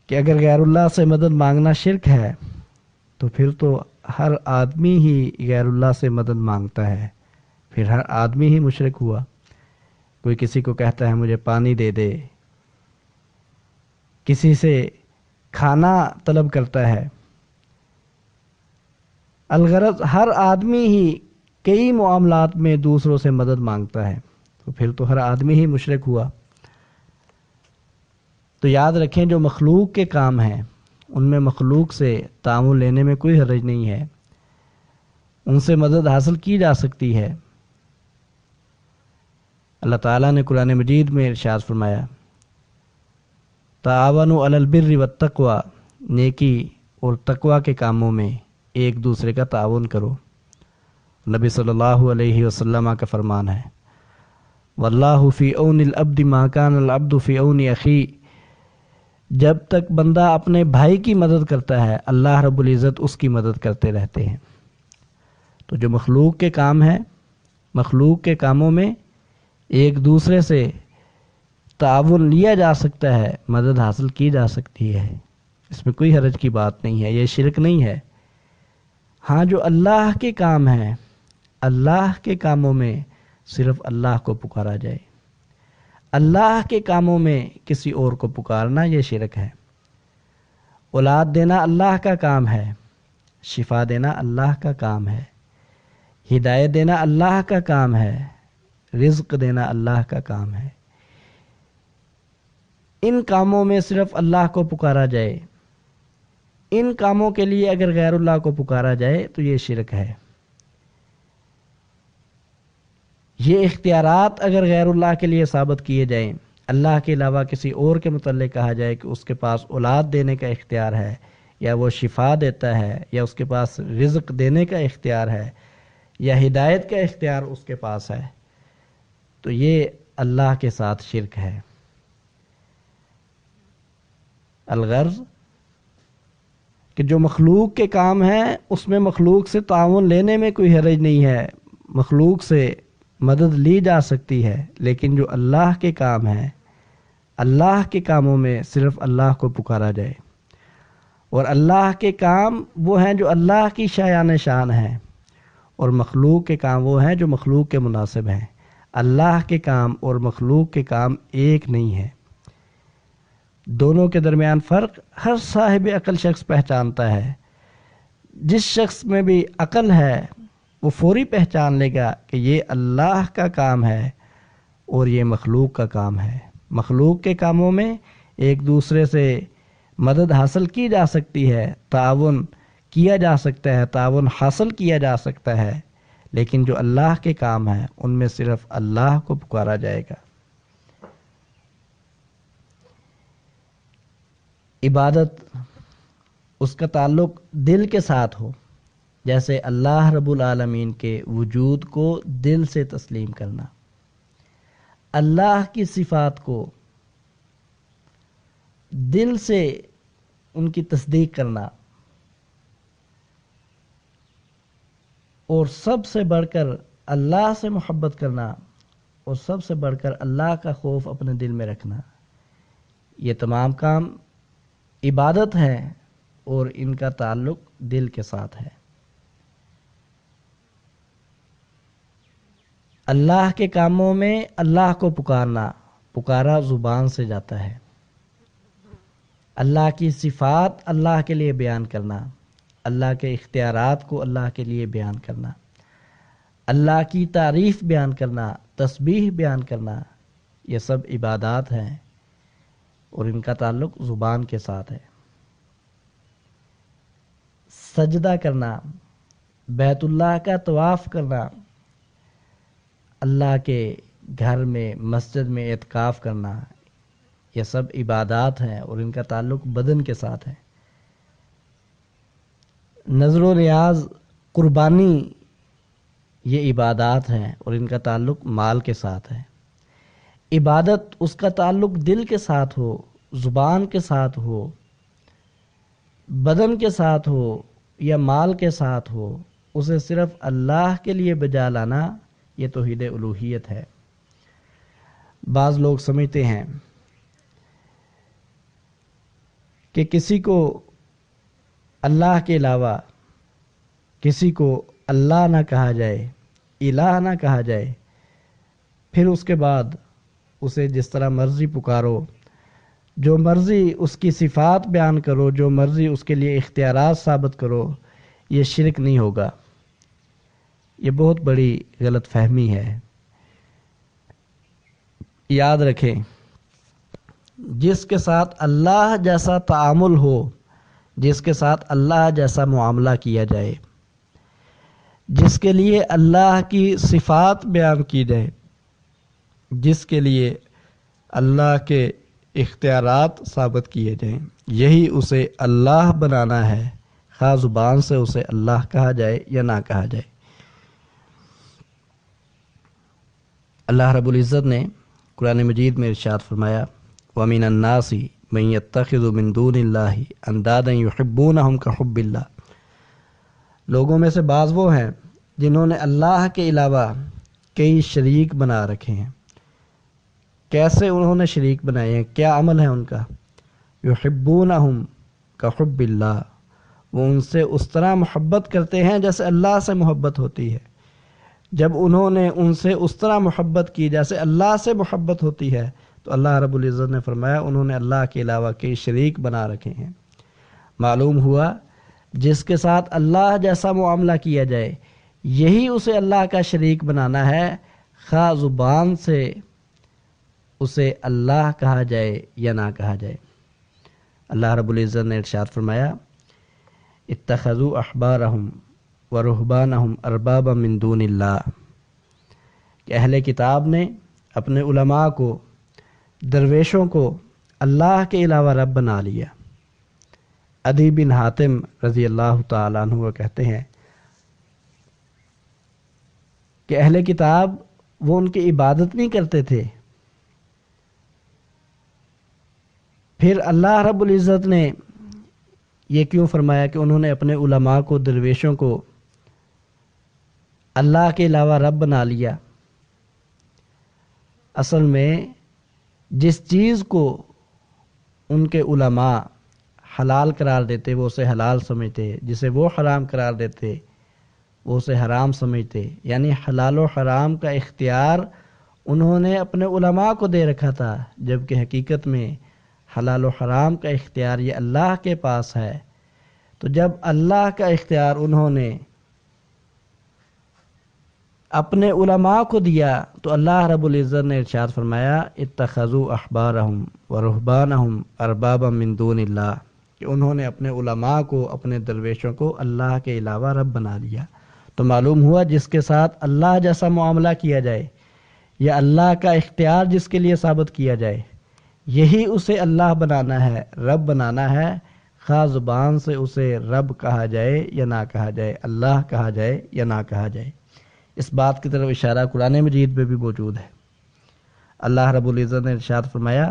کہ اگر غیر اللہ سے مدد مانگنا شرک ہے تو پھر تو ہر آدمی ہی غیر اللہ سے مدد مانگتا ہے، پھر ہر آدمی ہی مشرک ہوا۔ کوئی کسی کو کہتا ہے مجھے پانی دے دے، کسی سے کھانا طلب کرتا ہے، الغرض ہر آدمی ہی کئی معاملات میں دوسروں سے مدد مانگتا ہے، تو پھر تو ہر آدمی ہی مشرک ہوا۔ تو یاد رکھیں جو مخلوق کے کام ہیں ان میں مخلوق سے تعاون لینے میں کوئی حرج نہیں ہے، ان سے مدد حاصل کی جا سکتی ہے۔ اللہ تعالیٰ نے قرآن مجید میں ارشاد فرمایا تعاونوا علی البر والتقوی، نیکی اور تقوی کے کاموں میں ایک دوسرے کا تعاون کرو۔ نبی صلی اللہ علیہ وسلم کا فرمان ہے واللہ فی عون العبد ما کان العبد فی عون اخی، جب تک بندہ اپنے بھائی کی مدد کرتا ہے اللہ رب العزت اس کی مدد کرتے رہتے ہیں۔ تو جو مخلوق کے کام ہیں، مخلوق کے کاموں میں ایک دوسرے سے تعاون لیا جا سکتا ہے، مدد حاصل کی جا سکتی ہے، اس میں کوئی حرج کی بات نہیں ہے، یہ شرک نہیں ہے۔ ہاں جو اللہ کے کام ہیں، اللہ کے کاموں میں صرف اللہ کو پکارا جائے، اللہ کے کاموں میں کسی اور کو پکارنا یہ شرک ہے۔ اولاد دینا اللہ کا کام ہے، شفا دینا اللہ کا کام ہے، ہدایت دینا اللہ کا کام ہے، رزق دینا اللہ کا کام ہے۔ ان کاموں میں صرف اللہ کو پکارا جائے، ان کاموں کے لیے اگر غیر اللہ کو پکارا جائے تو یہ شرک ہے۔ یہ اختیارات اگر غیر اللہ کے لیے ثابت کیے جائیں، اللہ کے علاوہ کسی اور کے متعلق کہا جائے کہ اس کے پاس اولاد دینے کا اختیار ہے، یا وہ شفا دیتا ہے، یا اس کے پاس رزق دینے کا اختیار ہے، یا ہدایت کا اختیار اس کے پاس ہے، تو یہ اللہ کے ساتھ شرک ہے۔ الغرض کہ جو مخلوق کے کام ہیں اس میں مخلوق سے تعاون لینے میں کوئی حرج نہیں ہے، مخلوق سے مدد لی جا سکتی ہے، لیکن جو اللہ کے کام ہیں، اللہ کے کاموں میں صرف اللہ کو پکارا جائے۔ اور اللہ کے کام وہ ہیں جو اللہ کی شایان شان ہیں، اور مخلوق کے کام وہ ہیں جو مخلوق کے مناسب ہیں۔ اللہ کے کام اور مخلوق کے کام ایک نہیں ہے، دونوں کے درمیان فرق ہر صاحب عقل شخص پہچانتا ہے۔ جس شخص میں بھی عقل ہے وہ فوری پہچان لے گا کہ یہ اللہ کا کام ہے اور یہ مخلوق کا کام ہے۔ مخلوق کے کاموں میں ایک دوسرے سے مدد حاصل کی جا سکتی ہے، تعاون کیا جا سکتا ہے، تعاون حاصل کیا جا سکتا ہے، لیکن جو اللہ کے کام ہیں ان میں صرف اللہ کو پکارا جائے گا۔ عبادت اس کا تعلق دل کے ساتھ ہو، جیسے اللہ رب العالمین کے وجود کو دل سے تسلیم کرنا، اللہ کی صفات کو دل سے ان کی تصدیق کرنا، اور سب سے بڑھ کر اللہ سے محبت کرنا، اور سب سے بڑھ کر اللہ کا خوف اپنے دل میں رکھنا، یہ تمام کام عبادت ہے اور ان کا تعلق دل کے ساتھ ہے۔ اللہ کے کاموں میں اللہ کو پکارا زبان سے جاتا ہے، اللہ کی صفات اللہ کے لیے بیان کرنا، اللہ کے اختیارات کو اللہ کے لیے بیان کرنا، اللہ کی تعریف بیان کرنا، تسبیح بیان کرنا، یہ سب عبادات ہیں اور ان کا تعلق زبان کے ساتھ ہے۔ سجدہ کرنا، بیت اللہ کا طواف کرنا، اللہ کے گھر میں مسجد میں اعتکاف کرنا، یہ سب عبادات ہیں اور ان کا تعلق بدن کے ساتھ ہے۔ نذر و نیاز، قربانی، یہ عبادات ہیں اور ان کا تعلق مال کے ساتھ ہے۔ عبادت اس کا تعلق دل کے ساتھ ہو، زبان کے ساتھ ہو، بدن کے ساتھ ہو یا مال کے ساتھ ہو، اسے صرف اللہ کے لیے بجا لانا، یہ توحید الوہیت ہے۔ بعض لوگ سمجھتے ہیں کہ کسی کو اللہ کے علاوہ کسی کو اللہ نہ کہا جائے، الہ نہ کہا جائے، پھر اس کے بعد اسے جس طرح مرضی پکارو، جو مرضی اس کی صفات بیان کرو، جو مرضی اس کے لیے اختیارات ثابت کرو، یہ شرک نہیں ہوگا۔ یہ بہت بڑی غلط فہمی ہے۔ یاد رکھیں، جس کے ساتھ اللہ جیسا تعامل ہو، جس کے ساتھ اللہ جیسا معاملہ کیا جائے، جس کے لیے اللہ کی صفات بیان کی جائے، جس کے لیے اللہ کے اختیارات ثابت کیے جائیں، یہی اسے اللہ بنانا ہے، خواہ زبان سے اسے اللہ کہا جائے یا نہ کہا جائے۔ اللہ رب العزت نے قرآن مجید میں ارشاد فرمایا، وَمِنَ النَّاسِ مَن يَتَّخِذُ مِن دُونِ اللَّهِ أَندَادًا يُحِبُّونَهُمْ كَحُبِّ اللَّهِ، لوگوں میں سے بعض وہ ہیں جنہوں نے اللہ کے علاوہ کئی شریک بنا رکھے ہیں۔ کیسے انہوں نے شریک بنائے ہیں؟ کیا عمل ہے ان کا؟ يُحِبُّونَهُمْ كَحُبِّ اللَّهِ، وہ ان سے اس طرح محبت کرتے ہیں جیسے اللہ سے محبت ہوتی ہے۔ جب انہوں نے ان سے اس طرح محبت کی جیسے اللہ سے محبت ہوتی ہے، تو اللہ رب العزت نے فرمایا انہوں نے اللہ کے علاوہ کئی شریک بنا رکھے ہیں۔ معلوم ہوا جس کے ساتھ اللہ جیسا معاملہ کیا جائے، یہی اسے اللہ کا شریک بنانا ہے، خواہ زبان سے اسے اللہ کہا جائے یا نہ کہا جائے۔ اللہ رب العزت نے ارشاد فرمایا، اتخذوا احبارہم ورہبانہم اربابا من دون اللہ، کہ اہل کتاب نے اپنے علماء کو، درویشوں کو اللہ کے علاوہ رب بنا لیا۔ عدی بن حاتم رضی اللہ تعالیٰ عنہ وہ کہتے ہیں کہ اہل کتاب وہ ان کی عبادت نہیں کرتے تھے، پھر اللہ رب العزت نے یہ کیوں فرمایا کہ انہوں نے اپنے علماء کو، درویشوں کو اللہ کے علاوہ رب بنا لیا؟ اصل میں جس چیز کو ان کے علماء حلال قرار دیتے وہ اسے حلال سمجھتے، جسے وہ حرام قرار دیتے وہ اسے حرام سمجھتے، یعنی حلال و حرام کا اختیار انہوں نے اپنے علماء کو دے رکھا تھا، جبکہ حقیقت میں حلال و حرام کا اختیار یہ اللہ کے پاس ہے۔ تو جب اللہ کا اختیار انہوں نے اپنے علماء کو دیا تو اللہ رب العزت نے ارشاد فرمایا، اتخذوا احبارہم ورہبانہم اربابا من دون اللہ، کہ انہوں نے اپنے علماء کو، اپنے درویشوں کو اللہ کے علاوہ رب بنا لیا۔ تو معلوم ہوا جس کے ساتھ اللہ جیسا معاملہ کیا جائے یا اللہ کا اختیار جس کے لیے ثابت کیا جائے، یہی اسے اللہ بنانا ہے، رب بنانا ہے، خواہ زبان سے اسے رب کہا جائے یا نہ کہا جائے، اللہ کہا جائے یا نہ کہا جائے۔ اس بات کی طرف اشارہ قرآن مجید میں بھی موجود ہے۔ اللہ رب العزت نے ارشاد فرمایا،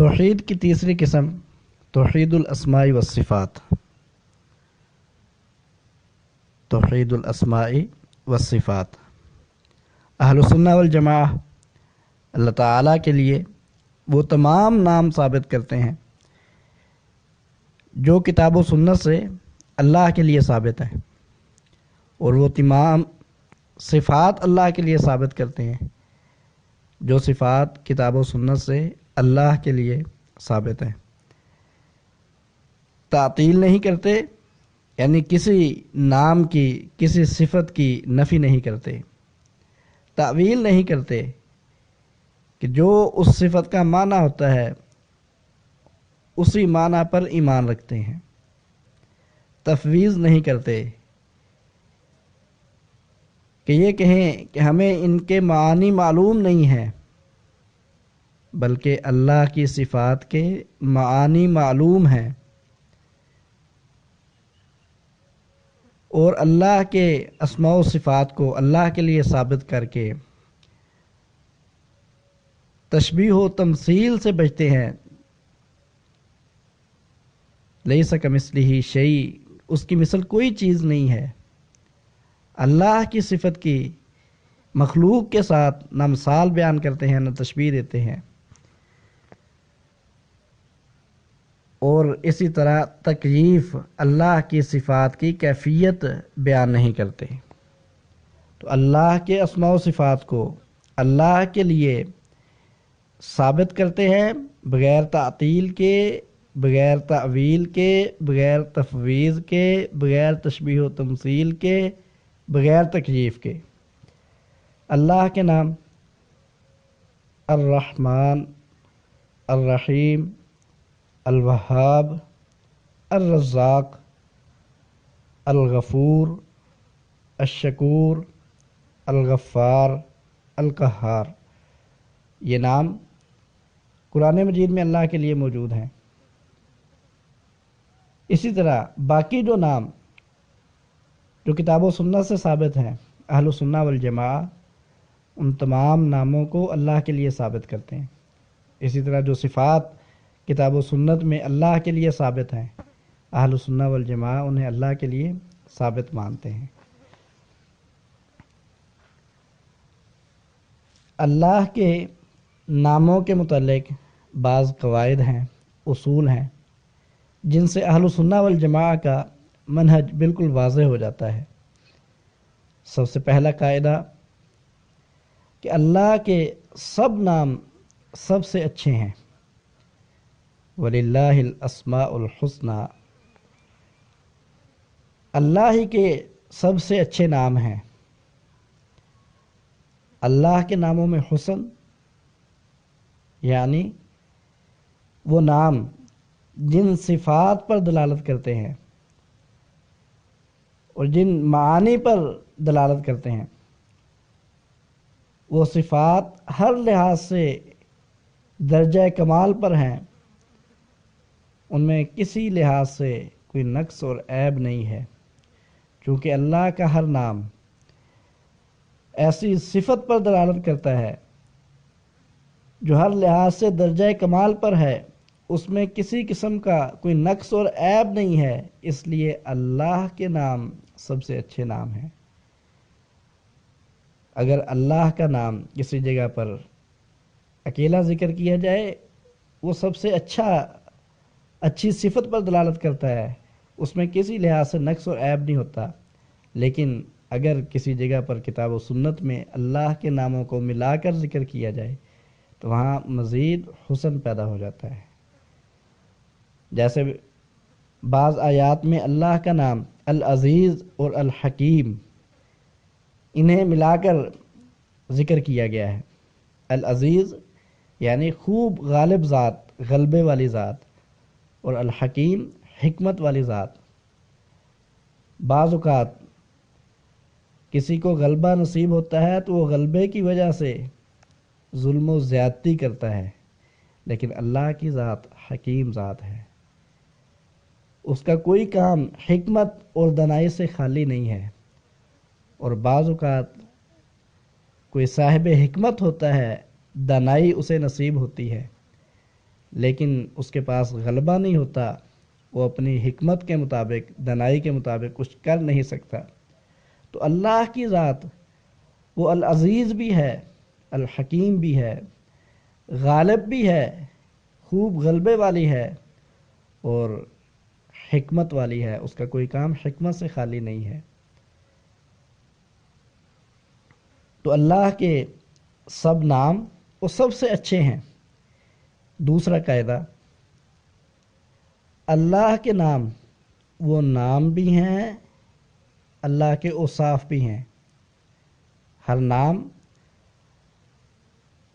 توحید کی تیسری قسم توحید الاسماء والصفات. توحید الاسماء والصفات. اہل سنہ والجماعہ اللہ تعالیٰ کے لیے وہ تمام نام ثابت کرتے ہیں جو کتاب و سنت سے اللہ کے لیے ثابت ہیں، اور وہ تمام صفات اللہ کے لیے ثابت کرتے ہیں جو صفات کتاب و سنت سے اللہ کے لیے ثابت ہیں. تعطیل نہیں کرتے، یعنی کسی نام کی کسی صفت کی نفی نہیں کرتے. تعویل نہیں کرتے کہ جو اس صفت کا معنی ہوتا ہے اسی معنی پر ایمان رکھتے ہیں. تفویض نہیں کرتے کہ یہ کہیں کہ ہمیں ان کے معانی معلوم نہیں ہیں، بلکہ اللہ کی صفات کے معانی معلوم ہیں، اور اللہ کے اسماء و صفات کو اللہ کے لیے ثابت کر کے تشبیہ و تمثیل سے بچتے ہیں. لیس کمثلہ شیء، اس کی مثل کوئی چیز نہیں ہے. اللہ کی صفت کی مخلوق کے ساتھ نہ مثال بیان کرتے ہیں نہ تشبیہ دیتے ہیں، اور اسی طرح تکییف اللہ کی صفات کی کیفیت بیان نہیں کرتے. تو اللہ کے اسماء و صفات کو اللہ کے لیے ثابت کرتے ہیں بغیر تعطیل کے، بغیر تعویل کے، بغیر تفویض کے، بغیر تشبیہ و تمثیل کے، بغیر تکییف کے. اللہ کے نام الرحمن، الرحیم، الوہاب، الرزاق، الغفور، الشکور، الغفار، القہار، یہ نام قرآن مجید میں اللہ کے لیے موجود ہیں. اسی طرح باقی جو نام جو کتاب و سنت سے ثابت ہیں، اہل سنہ والجماعہ ان تمام ناموں کو اللہ کے لیے ثابت کرتے ہیں. اسی طرح جو صفات کتاب و سنت میں اللہ کے لیے ثابت ہیں، اہل سنہ والجماعہ انہیں اللہ کے لیے ثابت مانتے ہیں. اللہ کے ناموں کے متعلق بعض قواعد ہیں، اصول ہیں، جن سے اہل سنہ والجماعہ کا منہج بالکل واضح ہو جاتا ہے. سب سے پہلا قاعدہ کہ اللہ کے سب نام سب سے اچھے ہیں. وَلِلَّهِ الْأَسْمَاءُ الْحُسْنَى، اللہ ہی کے سب سے اچھے نام ہیں. اللہ کے ناموں میں حسن یعنی وہ نام جن صفات پر دلالت کرتے ہیں اور جن معانی پر دلالت کرتے ہیں، وہ صفات ہر لحاظ سے درجہ کمال پر ہیں، ان میں کسی لحاظ سے کوئی نقص اور عیب نہیں ہے. چونکہ اللہ کا ہر نام ایسی صفت پر دلالت کرتا ہے جو ہر لحاظ سے درجہ کمال پر ہے، اس میں کسی قسم کا کوئی نقص اور عیب نہیں ہے، اس لیے اللہ کے نام سب سے اچھے نام ہیں. اگر اللہ کا نام کسی جگہ پر اکیلا ذکر کیا جائے وہ سب سے اچھی صفت پر دلالت کرتا ہے، اس میں کسی لحاظ سے نقص اور عیب نہیں ہوتا. لیکن اگر کسی جگہ پر کتاب و سنت میں اللہ کے ناموں کو ملا کر ذکر کیا جائے تو وہاں مزید حسن پیدا ہو جاتا ہے. جیسے بعض آیات میں اللہ کا نام العزیز اور الحکیم انہیں ملا کر ذکر کیا گیا ہے. العزیز یعنی خوب غالب ذات، غلبے والی ذات، اور الحکیم حکمت والی ذات. بعض اوقات کسی کو غلبہ نصیب ہوتا ہے تو وہ غلبے کی وجہ سے ظلم و زیادتی کرتا ہے، لیکن اللہ کی ذات حکیم ذات ہے، اس کا کوئی کام حکمت اور دانائی سے خالی نہیں ہے. اور بعض اوقات کوئی صاحب حکمت ہوتا ہے، دانائی اسے نصیب ہوتی ہے، لیکن اس کے پاس غلبہ نہیں ہوتا، وہ اپنی حکمت کے مطابق، دانائی کے مطابق کچھ کر نہیں سکتا، تو اللہ کی ذات وہ العزیز بھی ہے، الحکیم بھی ہے، غالب بھی ہے، خوب غلبے والی ہے اور حکمت والی ہے، اس کا کوئی کام حکمت سے خالی نہیں ہے۔ تو اللہ کے سب نام وہ سب سے اچھے ہیں۔ دوسرا قاعدہ، اللہ کے نام وہ نام بھی ہیں، اللہ کے اوصاف بھی ہیں۔ ہر نام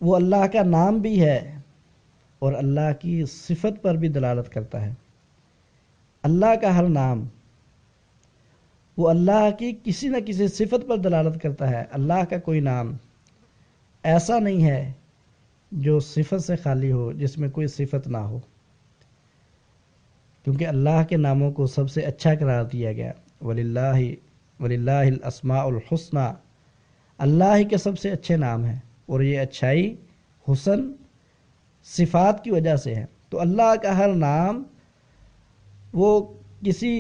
وہ اللہ کا نام بھی ہے اور اللہ کی صفت پر بھی دلالت کرتا ہے۔ اللہ کا ہر نام وہ اللہ کی کسی نہ کسی صفت پر دلالت کرتا ہے۔ اللہ کا کوئی نام ایسا نہیں ہے جو صفت سے خالی ہو، جس میں کوئی صفت نہ ہو، کیونکہ اللہ کے ناموں کو سب سے اچھا قرار دیا گیا۔ وَلِلَّهِ الْأَسْمَاءُ الْحُسْنَى، اللہ ہی کے سب سے اچھے نام ہیں، اور یہ اچھائی، حسن صفات کی وجہ سے ہے۔ تو اللہ کا ہر نام وہ کسی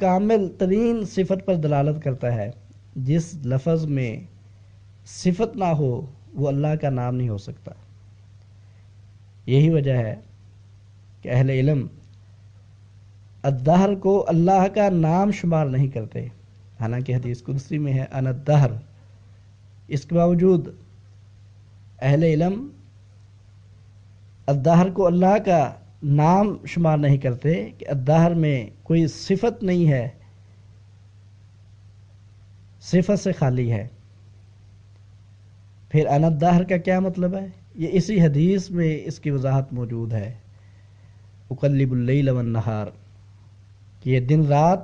کامل ترین صفت پر دلالت کرتا ہے۔ جس لفظ میں صفت نہ ہو وہ اللہ کا نام نہیں ہو سکتا۔ یہی وجہ ہے کہ اہل علم الدہر کو اللہ کا نام شمار نہیں کرتے، حالانکہ حدیث قدسی میں ہے انا الدہر۔ اس کے باوجود اہل علم الدہر کو اللہ کا نام شمار نہیں کرتے کہ الدہر میں کوئی صفت نہیں ہے، صفت سے خالی ہے۔ پھر انا الدہر کا کیا مطلب ہے؟ یہ اسی حدیث میں اس کی وضاحت موجود ہے، اقلب اللیل والنہار، کہ یہ دن رات،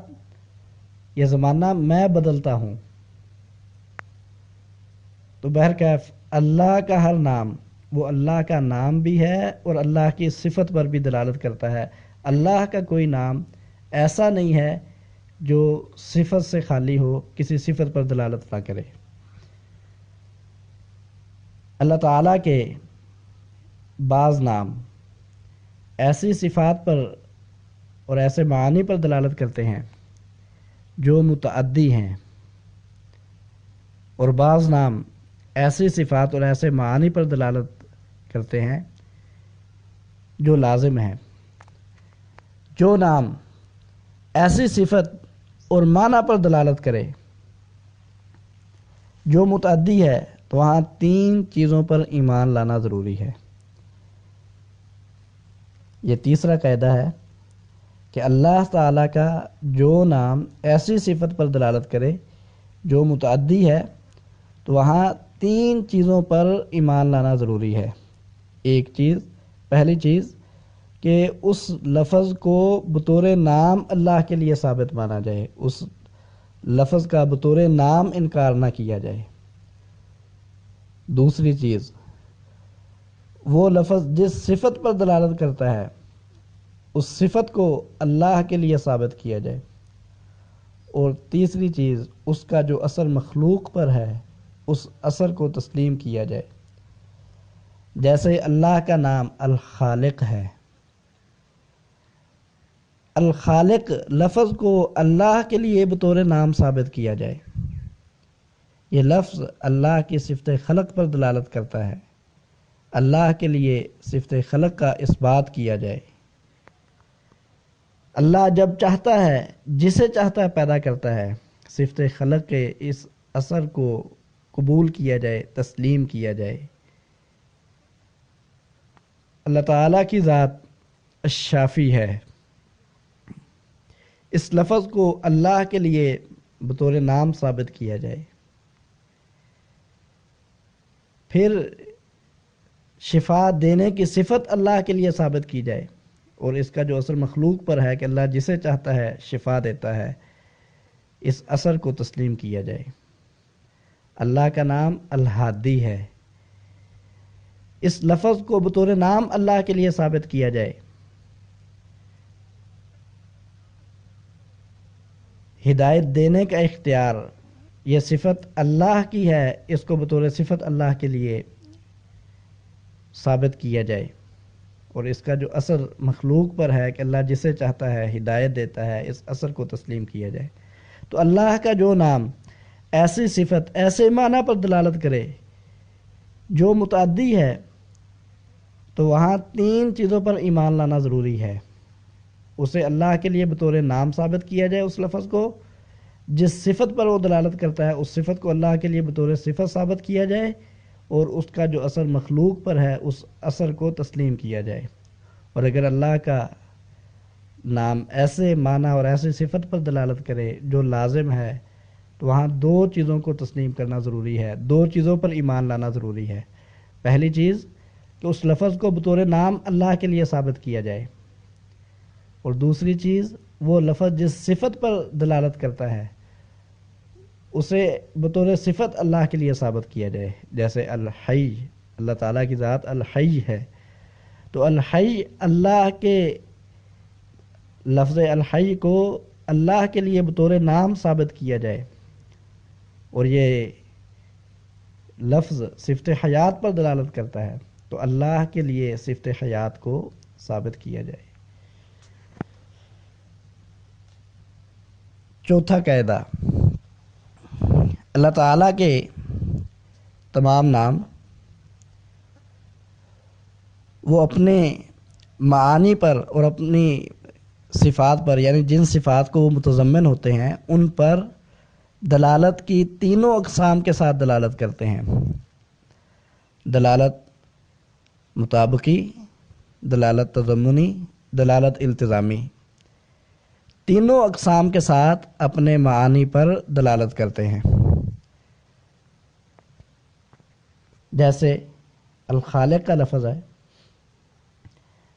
یہ زمانہ میں بدلتا ہوں۔ تو بہرکیف اللہ کا ہر نام وہ اللہ کا نام بھی ہے اور اللہ کی صفت پر بھی دلالت کرتا ہے۔ اللہ کا کوئی نام ایسا نہیں ہے جو صفت سے خالی ہو، کسی صفت پر دلالت نہ کرے۔ اللہ تعالیٰ کے بعض نام ایسی صفات پر اور ایسے معانی پر دلالت کرتے ہیں جو متعدی ہیں، اور بعض نام ایسی صفات اور ایسے معانی پر دلالت کرتے ہیں جو لازم ہیں۔ جو نام ایسی صفت اور معنی پر دلالت کرے جو متعدی ہے، تو وہاں تین چیزوں پر ایمان لانا ضروری ہے۔ یہ تیسرا قاعدہ ہے کہ اللہ تعالیٰ کا جو نام ایسی صفت پر دلالت کرے جو متعدی ہے، تو وہاں تین چیزوں پر ایمان لانا ضروری ہے۔ ایک چیز، پہلی چیز کہ اس لفظ کو بطور نام اللہ کے لیے ثابت مانا جائے، اس لفظ کا بطور نام انکار نہ کیا جائے۔ دوسری چیز، وہ لفظ جس صفت پر دلالت کرتا ہے اس صفت کو اللہ کے لیے ثابت کیا جائے۔ اور تیسری چیز، اس کا جو اثر مخلوق پر ہے اس اثر کو تسلیم کیا جائے۔ جیسے اللہ کا نام الخالق ہے، الخالق لفظ کو اللہ کے لیے بطور نام ثابت کیا جائے۔ یہ لفظ اللہ کی صفت خلق پر دلالت کرتا ہے، اللہ کے لیے صفت خلق کا اثبات کیا جائے۔ اللہ جب چاہتا ہے، جسے چاہتا ہے پیدا کرتا ہے، صفت خلق کے اس اثر کو قبول کیا جائے، تسلیم کیا جائے۔ اللہ تعالیٰ کی ذات الشافی ہے، اس لفظ کو اللہ کے لیے بطور نام ثابت کیا جائے۔ پھر شفا دینے کی صفت اللہ کے لیے ثابت کی جائے، اور اس کا جو اثر مخلوق پر ہے کہ اللہ جسے چاہتا ہے شفا دیتا ہے، اس اثر کو تسلیم کیا جائے۔ اللہ کا نام الہادی ہے، اس لفظ کو بطور نام اللہ کے لیے ثابت کیا جائے۔ ہدایت دینے کا اختیار، یہ صفت اللہ کی ہے، اس کو بطور صفت اللہ کے لیے ثابت کیا جائے۔ اور اس کا جو اثر مخلوق پر ہے کہ اللہ جسے چاہتا ہے ہدایت دیتا ہے، اس اثر کو تسلیم کیا جائے۔ تو اللہ کا جو نام ایسی صفت ایسے معنی پر دلالت کرے جو متعدی ہے، تو وہاں 3 چیزوں پر ایمان لانا ضروری ہے۔ اسے اللہ کے لیے بطور نام ثابت کیا جائے، اس لفظ کو جس صفت پر وہ دلالت کرتا ہے اس صفت کو اللہ کے لیے بطور صفت ثابت کیا جائے، اور اس کا جو اثر مخلوق پر ہے اس اثر کو تسلیم کیا جائے۔ اور اگر اللہ کا نام ایسے معنی اور ایسی صفت پر دلالت کرے جو لازم ہے، تو وہاں 2 چیزوں کو تسلیم کرنا ضروری ہے، 2 چیزوں پر ایمان لانا ضروری ہے۔ پہلی چیز کہ اس لفظ کو بطور نام اللہ کے لیے ثابت کیا جائے، اور دوسری چیز وہ لفظ جس صفت پر دلالت کرتا ہے اسے بطور صفت اللہ کے لیے ثابت کیا جائے۔ جیسے الحی، اللہ تعالیٰ کی ذات الحی ہے، تو الحی، اللہ کے لفظ الحی کو اللہ کے لیے بطور نام ثابت کیا جائے، اور یہ لفظ صفت حیات پر دلالت کرتا ہے، تو اللہ کے لیے صفت حیات کو ثابت کیا جائے۔ چوتھا قاعدہ، اللہ تعالیٰ کے تمام نام وہ اپنے معانی پر اور اپنی صفات پر، یعنی جن صفات کو وہ متضمن ہوتے ہیں ان پر دلالت کی 3 اقسام کے ساتھ دلالت کرتے ہیں: دلالت مطابقی، دلالت تضمنی، دلالت التزامی۔ 3 اقسام کے ساتھ اپنے معانی پر دلالت کرتے ہیں۔ جیسے الخالق کا لفظ ہے،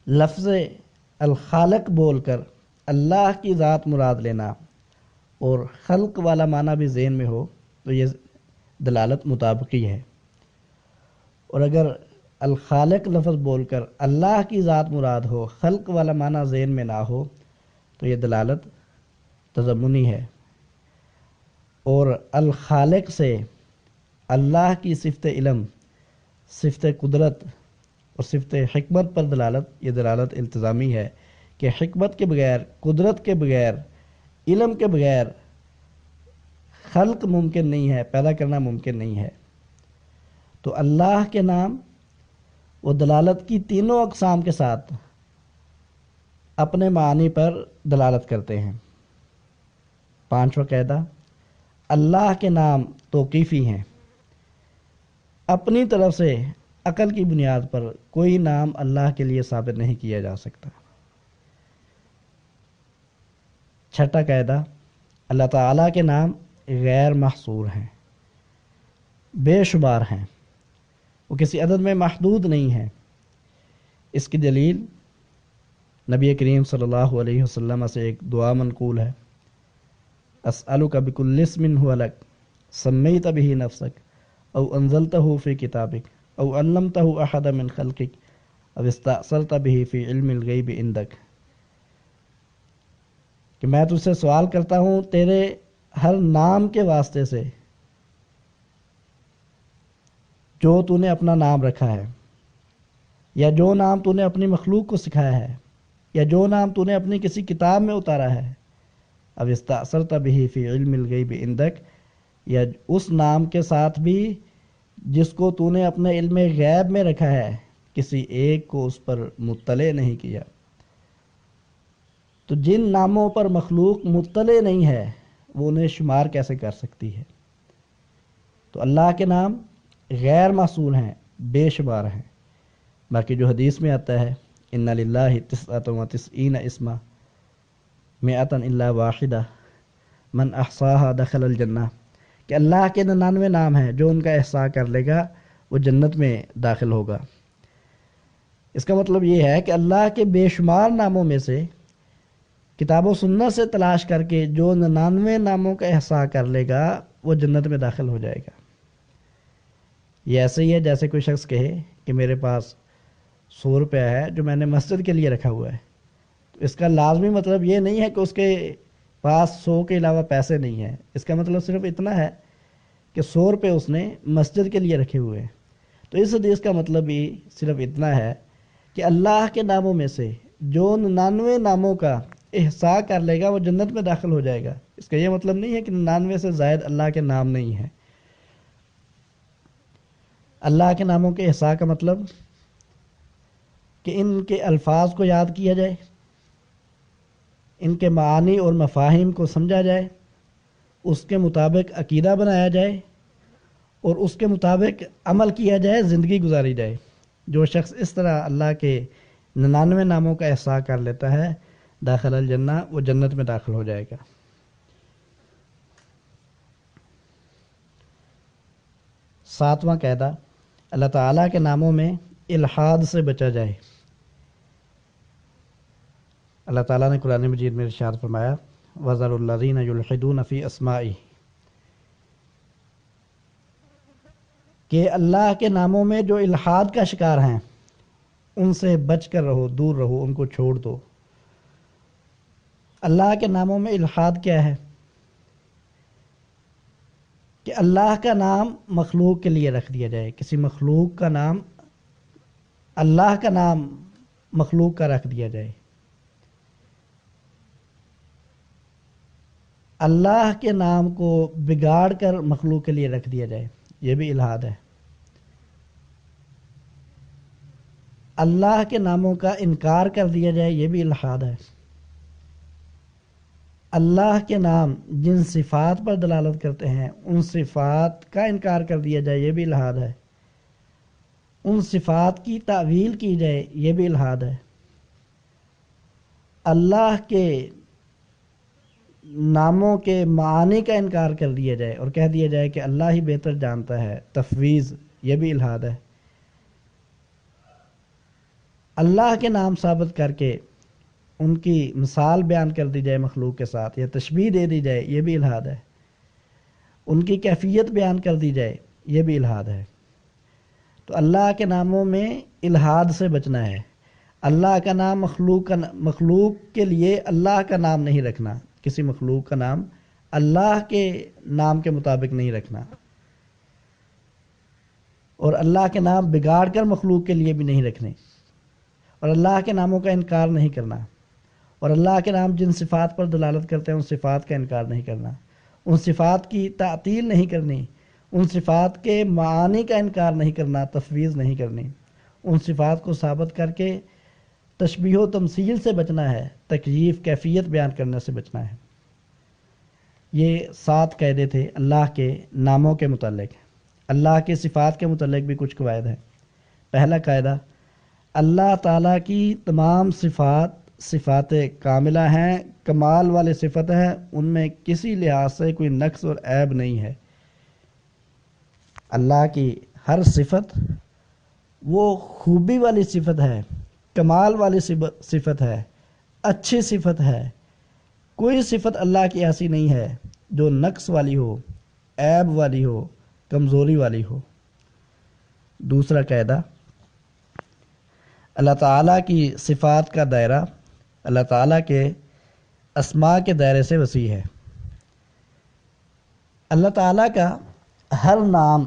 لفظ الخالق بول کر اللہ کی ذات مراد لینا اور خلق والا معنی بھی ذہن میں ہو تو یہ دلالت مطابقی ہے، اور اگر الخالق لفظ بول کر اللہ کی ذات مراد ہو، خلق والا معنی ذہن میں نہ ہو تو یہ دلالت تضمنی ہے۔ اور الخالق سے اللہ کی صفت علم، صفت قدرت اور صفت حکمت پر دلالت، یہ دلالت التزامی ہے کہ حکمت کے بغیر، قدرت کے بغیر، علم کے بغیر خلق ممکن نہیں ہے، پیدا کرنا ممکن نہیں ہے۔ تو اللہ کے نام وہ دلالت کی 3 اقسام کے ساتھ اپنے معنی پر دلالت کرتے ہیں۔ 5واں قاعدہ، اللہ کے نام توقیفی ہیں، اپنی طرف سے عقل کی بنیاد پر کوئی نام اللہ کے لیے ثابت نہیں کیا جا سکتا۔ 6واں قاعدہ، اللہ تعالیٰ کے نام غیر محصور ہیں، بے شمار ہیں، وہ کسی عدد میں محدود نہیں ہیں۔ اس کی دلیل نبی کریم صلی اللہ علیہ وسلم سے ایک دعا منقول ہے: اسألک بکل اسم ھو لک سمیت بہ نفسک او انزلتہ فی کتابک او علمتہ احد من خلقک او استأثرت بہ فی علم الغیب عندک، کہ میں تجھ سے سوال کرتا ہوں تیرے ہر نام کے واسطے سے جو تو نے اپنا نام رکھا ہے، یا جو نام تو نے اپنی مخلوق کو سکھایا ہے، یا جو نام تو نے اپنی کسی کتاب میں اتارا ہے، اب استأثرت بہ فی علم الغیب عندک، یا اس نام کے ساتھ بھی جس کو تو نے اپنے علم غیب میں رکھا ہے، کسی ایک کو اس پر مطلع نہیں کیا۔ تو جن ناموں پر مخلوق مطلع نہیں ہے وہ انہیں شمار کیسے کر سکتی ہے؟ تو اللہ کے نام غیر محصور ہیں، بے شمار ہیں۔ باقی جو حدیث میں آتا ہے ان للہ 99 اسما مئۃ الا واحدہ من احصاها دخل الجنہ، کہ اللہ کے 99 نام ہیں، جو ان کا احصاء کر لے گا وہ جنت میں داخل ہوگا۔ اس کا مطلب یہ ہے کہ اللہ کے بے شمار ناموں میں سے کتاب و سنت سے تلاش کر کے جو 99 ناموں کا احصاء کر لے گا وہ جنت میں داخل ہو جائے گا۔ یہ ایسے ہی ہے جیسے کوئی شخص کہے کہ میرے پاس 100 روپیہ ہے جو میں نے مسجد کے لیے رکھا ہوا ہے، تو اس کا لازمی مطلب یہ نہیں ہے کہ اس کے پاس 100 کے علاوہ پیسے نہیں ہیں، اس کا مطلب صرف اتنا ہے کہ 100 روپے اس نے مسجد کے لیے رکھے ہوئے ہیں۔ تو اس حدیث کا مطلب بھی صرف اتنا ہے کہ اللہ کے ناموں میں سے جو 99 ناموں کا احصاء کر لے گا وہ جنت میں داخل ہو جائے گا۔ اس کا یہ مطلب نہیں ہے کہ 99 سے زائد اللہ کے نام نہیں ہیں۔ اللہ کے ناموں کے احصاء کا مطلب کہ ان کے الفاظ کو یاد کیا جائے، ان کے معانی اور مفاہیم کو سمجھا جائے، اس کے مطابق عقیدہ بنایا جائے اور اس کے مطابق عمل کیا جائے، زندگی گزاری جائے۔ جو شخص اس طرح اللہ کے 99 ناموں کا احصاء کر لیتا ہے داخل الجنہ، وہ جنت میں داخل ہو جائے گا۔ 7واں قاعدہ، اللہ تعالیٰ کے ناموں میں الحاد سے بچا جائے۔ اللہ تعالیٰ نے قرآن مجید میں ارشاد فرمایا وَذَرُوا الَّذِينَ يُلْحِدُونَ فِي أَسْمَائِهِ، کہ اللہ کے ناموں میں جو الحاد کا شکار ہیں ان سے بچ کر رہو، دور رہو، ان کو چھوڑ دو۔ اللہ کے ناموں میں الحاد کیا ہے؟ کہ اللہ کا نام مخلوق کے لیے رکھ دیا جائے، کسی مخلوق کا نام اللہ کا نام مخلوق کا رکھ دیا جائے۔ اللہ کے نام کو بگاڑ کر مخلوق کے لیے رکھ دیا جائے، یہ بھی الحاد ہے۔ اللہ کے ناموں کا انکار کر دیا جائے، یہ بھی الحاد ہے۔ اللہ کے نام جن صفات پر دلالت کرتے ہیں ان صفات کا انکار کر دیا جائے، یہ بھی الحاد ہے۔ ان صفات کی تعویل کی جائے، یہ بھی الحاد ہے۔ اللہ کے ناموں کے معانی کا انکار کر دیا جائے اور کہہ دیا جائے کہ اللہ ہی بہتر جانتا ہے، تفویض، یہ بھی الحاد ہے۔ اللہ کے نام ثابت کر کے ان کی مثال بیان کر دی جائے مخلوق کے ساتھ یا تشبیہ دے دی جائے، یہ بھی الحاد ہے۔ ان کی کیفیت بیان کر دی جائے، یہ بھی الحاد ہے۔ تو اللہ کے ناموں میں الحاد سے بچنا ہے۔ اللہ کا نام مخلوق کے لیے اللہ کا نام نہیں رکھنا، کسی مخلوق کا نام اللہ کے نام کے مطابق نہیں رکھنا، اور اللہ کے نام بگاڑ کر مخلوق کے لیے بھی نہیں رکھنے، اور اللہ کے ناموں کا انکار نہیں کرنا، اور اللہ کے نام جن صفات پر دلالت کرتے ہیں ان صفات کا انکار نہیں کرنا، ان صفات کی تعطیل نہیں کرنی، ان صفات کے معانی کا انکار نہیں کرنا، تفویض نہیں کرنی، ان صفات کو ثابت کر کے تشبیہ و تمثیل سے بچنا ہے، تکییف کیفیت بیان کرنے سے بچنا ہے۔ یہ 7 قاعدے تھے اللہ کے ناموں کے متعلق۔ اللہ کے صفات کے متعلق بھی کچھ قواعد ہیں۔ پہلا قاعدہ، اللہ تعالیٰ کی تمام صفات کاملہ ہیں، کمال والے صفت ہیں، ان میں کسی لحاظ سے کوئی نقص اور عیب نہیں ہے۔ اللہ کی ہر صفت وہ خوبی والی صفت ہے، کمال والی صفت ہے، اچھی صفت ہے۔ کوئی صفت اللہ کی ایسی نہیں ہے جو نقص والی ہو، عیب والی ہو، کمزوری والی ہو۔ دوسرا قاعدہ، اللہ تعالیٰ کی صفات کا دائرہ اللہ تعالیٰ کے اسماء کے دائرے سے وسیع ہے۔ اللہ تعالیٰ کا ہر نام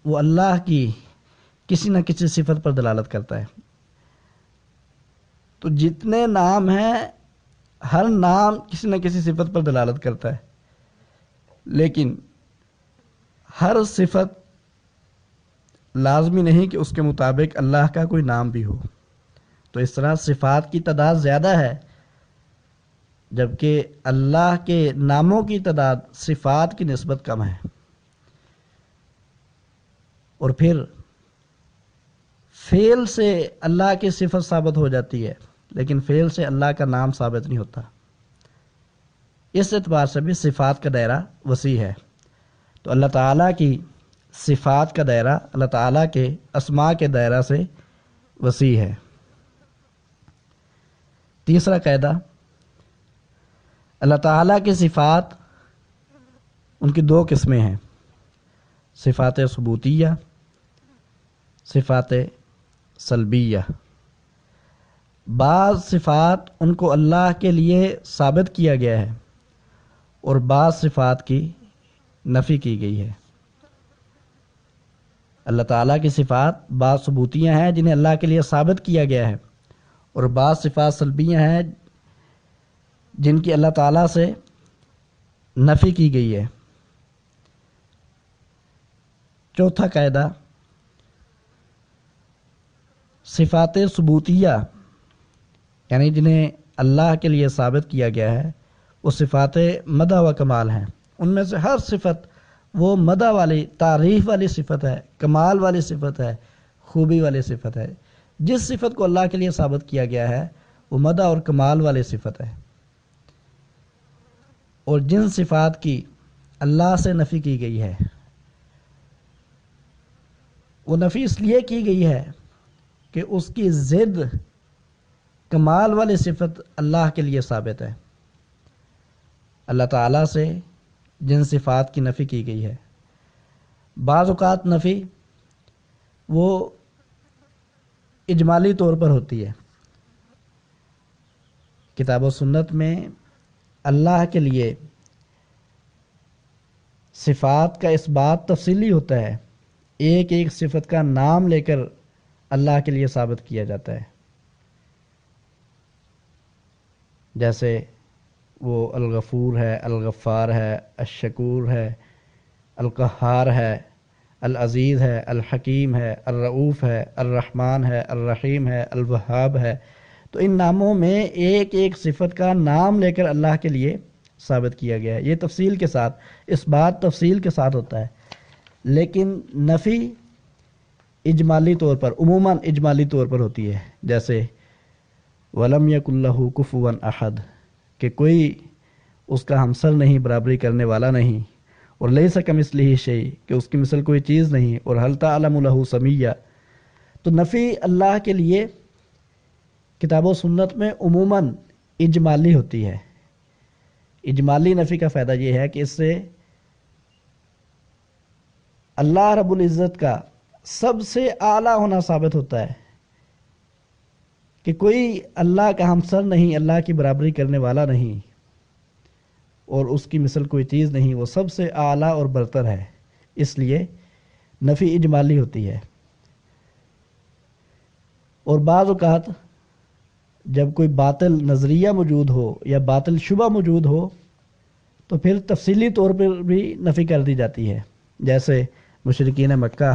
وہ اللہ کی کسی نہ کسی صفت پر دلالت کرتا ہے۔ تو جتنے نام ہیں ہر نام کسی نہ کسی صفت پر دلالت کرتا ہے، لیکن ہر صفت لازمی نہیں کہ اس کے مطابق اللہ کا کوئی نام بھی ہو۔ تو اس طرح صفات کی تعداد زیادہ ہے، جبکہ اللہ کے ناموں کی تعداد صفات کی نسبت کم ہے۔ اور پھر فعل سے اللہ کی صفت ثابت ہو جاتی ہے، لیکن فعل سے اللہ کا نام ثابت نہیں ہوتا۔ اس اعتبار سے بھی صفات کا دائرہ وسیع ہے۔ تو اللہ تعالیٰ کی صفات کا دائرہ اللہ تعالیٰ کے اسماء کے دائرہ سے وسیع ہے۔ تیسرا قاعدہ، اللہ تعالیٰ کی صفات ان کی 2 قسمیں ہیں، صفات ثبوتیہ، صفات سلبیہ۔ بعض صفات ان کو اللہ کے لیے ثابت کیا گیا ہے اور بعض صفات کی نفی کی گئی ہے۔ اللہ تعالیٰ کی صفات بعض ثبوتیہ ہیں جنہیں اللہ کے لیے ثابت کیا گیا ہے، اور بعض صفات سلبیہ ہیں جن کی اللہ تعالیٰ سے نفی کی گئی ہے۔ چوتھا قاعدہ، صفات ثبوتیہ یعنی جنہیں اللہ کے لیے ثابت کیا گیا ہے وہ صفات مدح و کمال ہیں۔ ان میں سے ہر صفت وہ مدح والی، تعریف والی صفت ہے، کمال والی صفت ہے، خوبی والی صفت ہے۔ جس صفت کو اللہ کے لیے ثابت کیا گیا ہے وہ مدح اور کمال والی صفت ہے، اور جن صفات کی اللہ سے نفی کی گئی ہے وہ نفی اس لیے کی گئی ہے کہ اس کی ضد کمال والی صفت اللہ کے لیے ثابت ہے۔ اللہ تعالیٰ سے جن صفات کی نفی کی گئی ہے، بعض اوقات نفی وہ اجمالی طور پر ہوتی ہے۔ کتاب و سنت میں اللہ کے لیے صفات کا اس بات تفصیلی ہوتا ہے، ایک ایک صفت کا نام لے کر اللہ کے لیے ثابت کیا جاتا ہے، جیسے وہ الغفور ہے، الغفار ہے، الشکور ہے، القہار ہے، العزیز ہے، الحکیم ہے، الرؤوف ہے، الرحمن ہے، الرحیم ہے، الوہاب ہے۔ تو ان ناموں میں ایک ایک صفت کا نام لے کر اللہ کے لیے ثابت کیا گیا ہے۔ یہ تفصیل کے ساتھ، اس بات تفصیل کے ساتھ ہوتا ہے، لیکن نفی اجمالی طور پر، عموماً اجمالی طور پر ہوتی ہے، جیسے وَلَمْ يَكُنْ لَهُ كُفُوًا أَحَدٌ کہ کوئی اس کا ہمسر نہیں، برابری کرنے والا نہیں، اور لَيْسَ كَمِثْلِهِ شَيْءٌ کہ اس کی مثل کوئی چیز نہیں، اور هَلْ تَعْلَمُ لَهُ سَمِيًّا۔ تو نفی اللہ کے لیے کتاب و سنت میں عموماً اجمالی ہوتی ہے۔ اجمالی نفی کا فائدہ یہ ہے کہ اس سے اللہ رب العزت کا سب سے اعلیٰ ہونا ثابت ہوتا ہے کہ کوئی اللہ کا ہمسر نہیں، اللہ کی برابری کرنے والا نہیں، اور اس کی مثل کوئی چیز نہیں، وہ سب سے اعلیٰ اور برتر ہے، اس لیے نفی اجمالی ہوتی ہے۔ اور بعض اوقات جب کوئی باطل نظریہ موجود ہو یا باطل شبہ موجود ہو تو پھر تفصیلی طور پر بھی نفی کر دی جاتی ہے، جیسے مشرکین مکہ،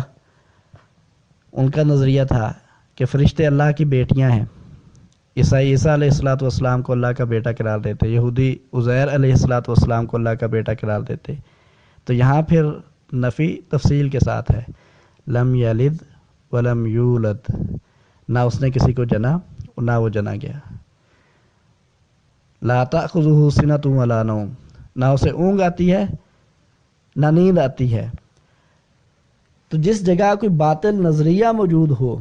ان کا نظریہ تھا کہ فرشتے اللہ کی بیٹیاں ہیں، عیسائی عیسیٰ علیہ السلام کو اللہ کا بیٹا قرار دیتے، یہودی عزیر علیہ السلام کو اللہ کا بیٹا قرار دیتے۔ تو یہاں پھر نفی تفصیل کے ساتھ ہے، لم یلد ولم یولد، نہ اس نے کسی کو جنا اور نہ وہ جنا گیا۔ لا تأخذہ سنۃ ولا نوم، نہ اسے اونگ آتی ہے نہ نیند آتی ہے۔ تو جس جگہ کوئی باطل نظریہ موجود ہو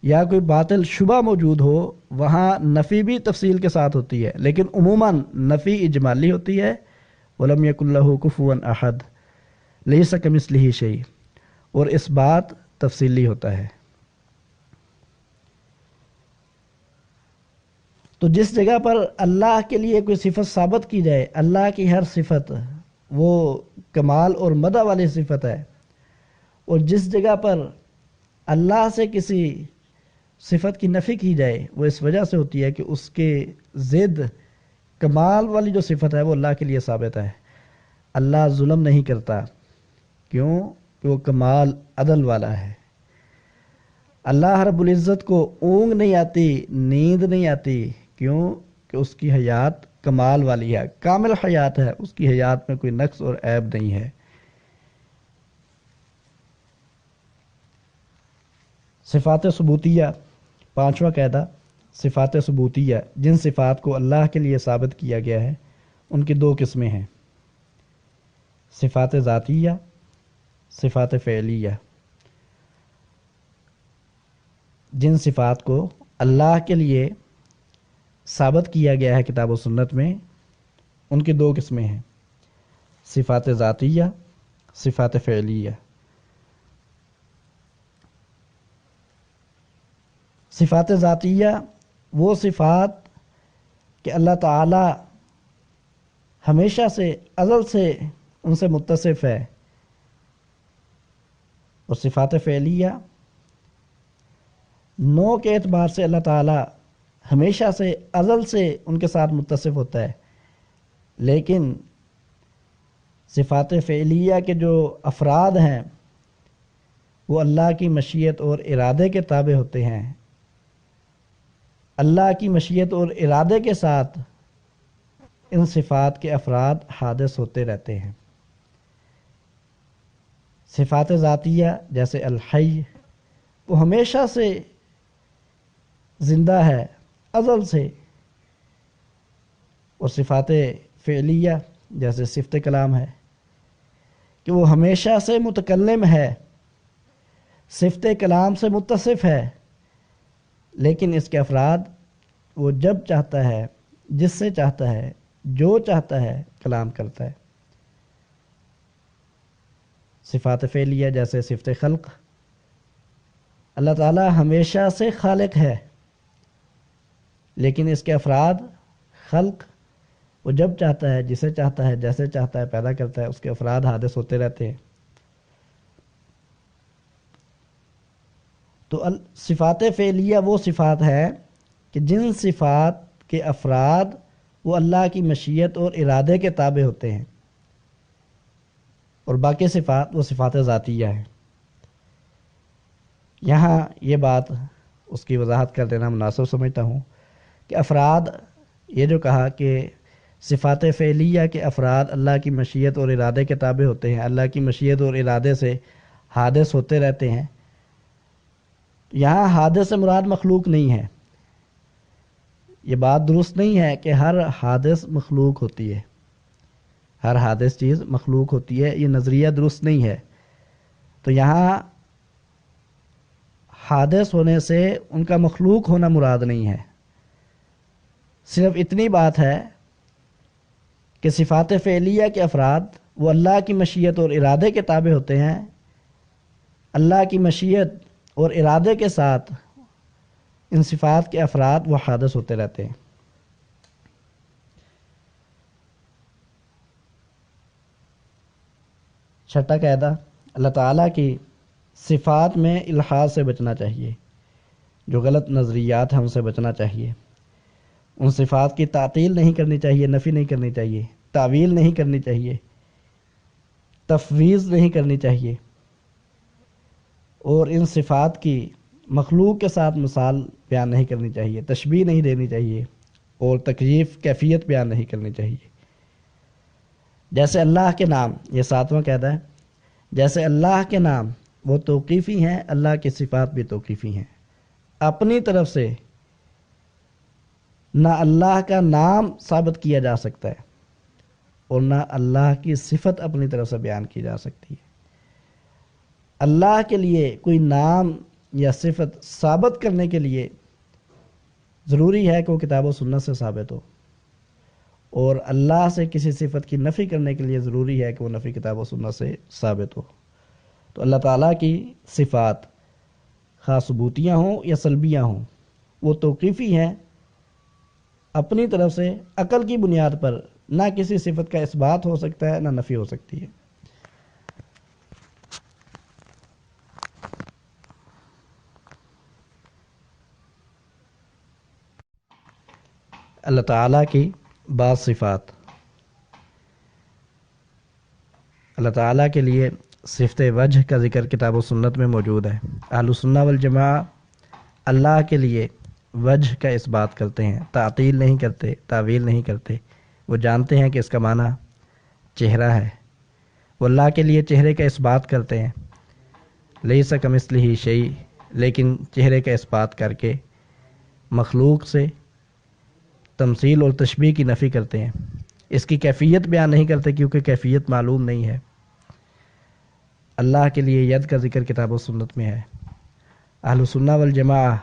یا کوئی باطل شبہ موجود ہو وہاں نفی بھی تفصیل کے ساتھ ہوتی ہے، لیکن عموماً نفی اجمالی ہوتی ہے، وَلَمْ يَكُنْ لَهُ كُفُوًا أَحَدٌ لَيْسَ كَمِثْلِهِ شَيْءٌ، اور اس بات تفصیلی ہوتا ہے۔ تو جس جگہ پر اللہ کے لیے کوئی صفت ثابت کی جائے، اللہ کی ہر صفت وہ کمال اور مدح والی صفت ہے، اور جس جگہ پر اللہ سے کسی صفت کی نفی کی جائے وہ اس وجہ سے ہوتی ہے کہ اس کے ضد کمال والی جو صفت ہے وہ اللہ کے لیے ثابت ہے۔ اللہ ظلم نہیں کرتا، کیوں کہ وہ کمال عدل والا ہے۔ اللہ رب العزت کو اونگ نہیں آتی، نیند نہیں آتی، کیوں کہ اس کی حیات کمال والی ہے، کامل حیات ہے، اس کی حیات میں کوئی نقص اور عیب نہیں ہے۔ صفات ثبوتیہ، پانچواں قاعدہ، صفات ثبوتیہ جن صفات کو اللہ کے لیے ثابت کیا گیا ہے ان کی دو قسمیں ہیں، صفات ذاتیہ، صفات فعلیہ۔ جن صفات کو اللہ کے لیے ثابت کیا گیا ہے کتاب و سنت میں ان کی دو قسمیں ہیں، صفات ذاتیہ، صفات فعلیہ۔ صفات ذاتیہ وہ صفات کہ اللہ تعالی ہمیشہ سے، ازل سے ان سے متصف ہے، اور صفات فعلیہ نو کے اعتبار سے اللہ تعالیٰ ہمیشہ سے ازل سے ان کے ساتھ متصف ہوتا ہے، لیکن صفات فعلیہ کے جو افراد ہیں وہ اللہ کی مشیت اور ارادے کے تابع ہوتے ہیں۔ اللہ کی مشیت اور ارادے کے ساتھ ان صفات کے افراد حادث ہوتے رہتے ہیں۔ صفات ذاتیہ جیسے الحی وہ ہمیشہ سے زندہ ہے، ازل سے، اور صفات فعلیہ جیسے صفت کلام ہے کہ وہ ہمیشہ سے متکلم ہے، صفت کلام سے متصف ہے، لیکن اس کے افراد وہ جب چاہتا ہے، جس سے چاہتا ہے، جو چاہتا ہے کلام کرتا ہے۔ صفات فعلیہ جیسے صفت خلق، اللہ تعالیٰ ہمیشہ سے خالق ہے، لیکن اس کے افراد خلق وہ جب چاہتا ہے، جسے چاہتا ہے، جیسے چاہتا ہے پیدا کرتا ہے، اس کے افراد حادث ہوتے رہتے ہیں۔ تو صفات فعلیہ وہ صفات ہیں کہ جن صفات کے افراد وہ اللہ کی مشیت اور ارادے کے تابع ہوتے ہیں، اور باقی صفات وہ صفات ذاتیہ ہیں۔ یہاں یہ بات اس کی وضاحت کر دینا مناسب سمجھتا ہوں کہ افراد، یہ جو کہا کہ صفات فعلیہ کے افراد اللہ کی مشیت اور ارادے کے تابع ہوتے ہیں، اللہ کی مشیت اور ارادے سے حادث ہوتے رہتے ہیں، یہاں حادث سے مراد مخلوق نہیں ہے۔ یہ بات درست نہیں ہے کہ ہر حادث مخلوق ہوتی ہے، ہر حادث چیز مخلوق ہوتی ہے، یہ نظریہ درست نہیں ہے۔ تو یہاں حادث ہونے سے ان کا مخلوق ہونا مراد نہیں ہے، صرف اتنی بات ہے کہ صفات فعلیہ کے افراد وہ اللہ کی مشیت اور ارادے کے تابع ہوتے ہیں، اللہ کی مشیت اور ارادے کے ساتھ ان صفات کے افراد وہ حادث ہوتے رہتے ہیں۔ چھٹا قاعدہ، اللہ تعالیٰ کی صفات میں الحاد سے بچنا چاہیے، جو غلط نظریات ہیں ان سے بچنا چاہیے۔ ان صفات کی تعطیل نہیں کرنی چاہیے، نفی نہیں کرنی چاہیے، تعویل نہیں کرنی چاہیے، تفویض نہیں کرنی چاہیے، اور ان صفات کی مخلوق کے ساتھ مثال بیان نہیں کرنی چاہیے، تشبیہ نہیں دینی چاہیے، اور تکییف کیفیت بیان نہیں کرنی چاہیے۔ جیسے اللہ کے نام، یہ 7واں قاعدہ ہے، جیسے اللہ کے نام وہ توقیفی ہیں، اللہ کی صفات بھی توقیفی ہیں۔ اپنی طرف سے نہ اللہ کا نام ثابت کیا جا سکتا ہے اور نہ اللہ کی صفت اپنی طرف سے بیان کی جا سکتی ہے۔ اللہ کے لیے کوئی نام یا صفت ثابت کرنے کے لیے ضروری ہے کہ وہ کتاب و سنت سے ثابت ہو، اور اللہ سے کسی صفت کی نفی کرنے کے لیے ضروری ہے کہ وہ نفی کتاب و سنت سے ثابت ہو۔ تو اللہ تعالیٰ کی صفات خواہ ثبوتیہ ہوں یا سلبیہ ہوں، وہ توقیفی ہیں، اپنی طرف سے عقل کی بنیاد پر نہ کسی صفت کا اثبات ہو سکتا ہے نہ نفی ہو سکتی ہے۔ اللہ تعالیٰ کی بعض صفات، اللہ تعالیٰ کے لیے صفت وجہ کا ذکر کتاب و سنت میں موجود ہے۔ اہل سنہ والجماعہ اللہ کے لیے وجہ کا اس بات کرتے ہیں، تعطیل نہیں کرتے، تعویل نہیں کرتے۔ وہ جانتے ہیں کہ اس کا معنی چہرہ ہے، وہ اللہ کے لیے چہرے کا اس بات کرتے ہیں، لیس کمثلہ شیء، لیکن چہرے کا اس بات کر کے مخلوق سے تمثیل اور تشبیہ کی نفی کرتے ہیں۔ اس کی کیفیت بیان نہیں کرتے کیونکہ کیفیت معلوم نہیں ہے۔ اللہ کے لیے ید کا ذکر کتاب و سنت میں ہے۔ اہل سنہ والجماعہ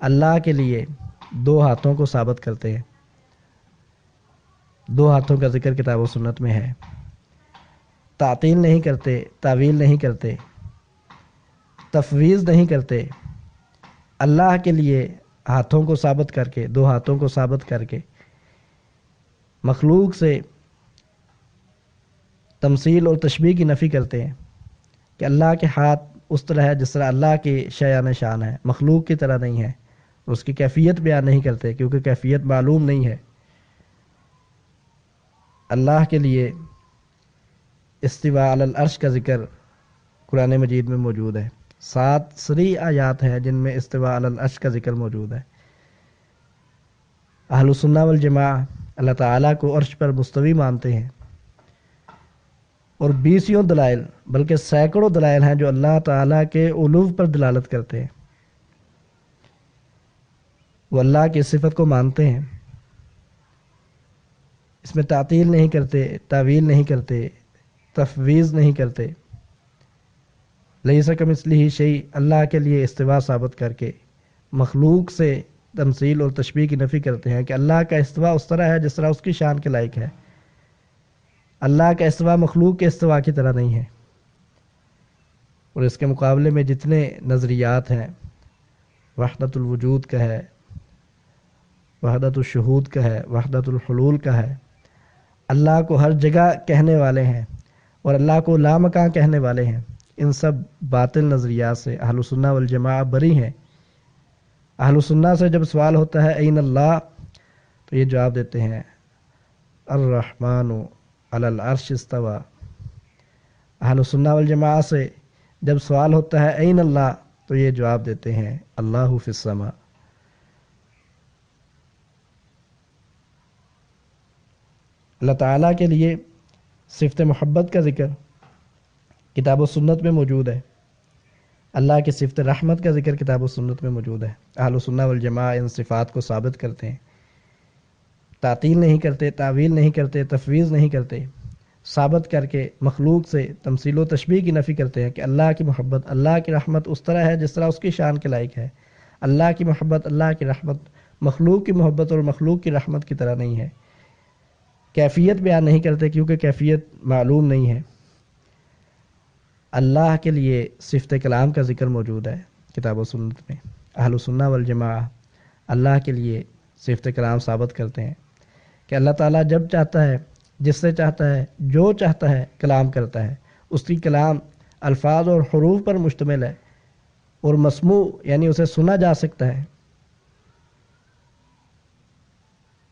اللہ کے لیے 2 ہاتھوں کو ثابت کرتے ہیں، 2 ہاتھوں کا ذکر کتاب و سنت میں ہے۔ تعطیل نہیں کرتے، تعویل نہیں کرتے، تفویض نہیں کرتے۔ اللہ کے لیے ہاتھوں کو ثابت کر کے، 2 ہاتھوں کو ثابت کر کے مخلوق سے تمثیل اور تشبیہ کی نفی کرتے ہیں کہ اللہ کے ہاتھ اس طرح ہے جس طرح اللہ کی شیان شان ہے، مخلوق کی طرح نہیں ہے. اس کی کیفیت بیان نہیں کرتے کیونکہ کیفیت معلوم نہیں ہے. اللہ کے لیے استواء علی العرش کا ذکر قرآن مجید میں موجود ہے. 7 صریح آیات ہیں جن میں استواء علی العرش کا ذکر موجود ہے. اہل السنہ والجماعہ اللہ تعالیٰ کو عرش پر مستوی مانتے ہیں، اور 20 دلائل بلکہ سینکڑوں دلائل ہیں جو اللہ تعالیٰ کے علو پر دلالت کرتے ہیں. وہ اللہ کی صفت کو مانتے ہیں، اس میں تعطیل نہیں کرتے، تعویل نہیں کرتے، تفویض نہیں کرتے. لیس کمثلہ شیء، اللہ کے لیے استواء ثابت کر کے مخلوق سے تمثیل اور تشبیہ کی نفی کرتے ہیں کہ اللہ کا استواء اس طرح ہے جس طرح اس کی شان کے لائق ہے. اللہ کا استواء مخلوق کے استواء کی طرح نہیں ہے. اور اس کے مقابلے میں جتنے نظریات ہیں، وحدت الوجود کا ہے، وحدت الشہود کا ہے، وحدت الحلول کا ہے، اللہ کو ہر جگہ کہنے والے ہیں اور اللہ کو لامکاں کہنے والے ہیں، ان سب باطل نظریات سے اہل السنہ والجماعہ بری ہیں. اہل السنہ سے جب سوال ہوتا ہے این اللہ، تو یہ جواب دیتے ہیں الرحمن علی العرش استوى. اہل السنہ والجماعہ سے جب سوال ہوتا ہے این اللہ، تو یہ جواب دیتے ہیں اللہ فی السماء. اللہ تعالیٰ کے لیے صفت محبت کا ذکر کتاب و سنت میں موجود ہے. اللہ کی صفت رحمت کا ذکر کتاب و سنت میں موجود ہے. اہل السنہ والجماعہ ان صفات کو ثابت کرتے ہیں، تعطیل نہیں کرتے، تعویل نہیں کرتے، تفویض نہیں کرتے. ثابت کر کے مخلوق سے تمثیل و تشبیہ کی نفی کرتے ہیں کہ اللہ کی محبت، اللہ کی رحمت اس طرح ہے جس طرح اس کی شان کے لائق ہے. اللہ کی محبت، اللہ کی رحمت مخلوق کی محبت اور مخلوق کی رحمت کی طرح نہیں ہے. کیفیت بیان نہیں کرتے کیونکہ کیفیت معلوم نہیں ہے. اللہ کے لیے صفت کلام کا ذکر موجود ہے کتاب و سنت میں. اہل السنہ والجماعہ اللہ کے لیے صفت کلام ثابت کرتے ہیں کہ اللہ تعالیٰ جب چاہتا ہے، جس سے چاہتا ہے، جو چاہتا ہے کلام کرتا ہے. اس کی کلام الفاظ اور حروف پر مشتمل ہے اور مسموع یعنی اسے سنا جا سکتا ہے.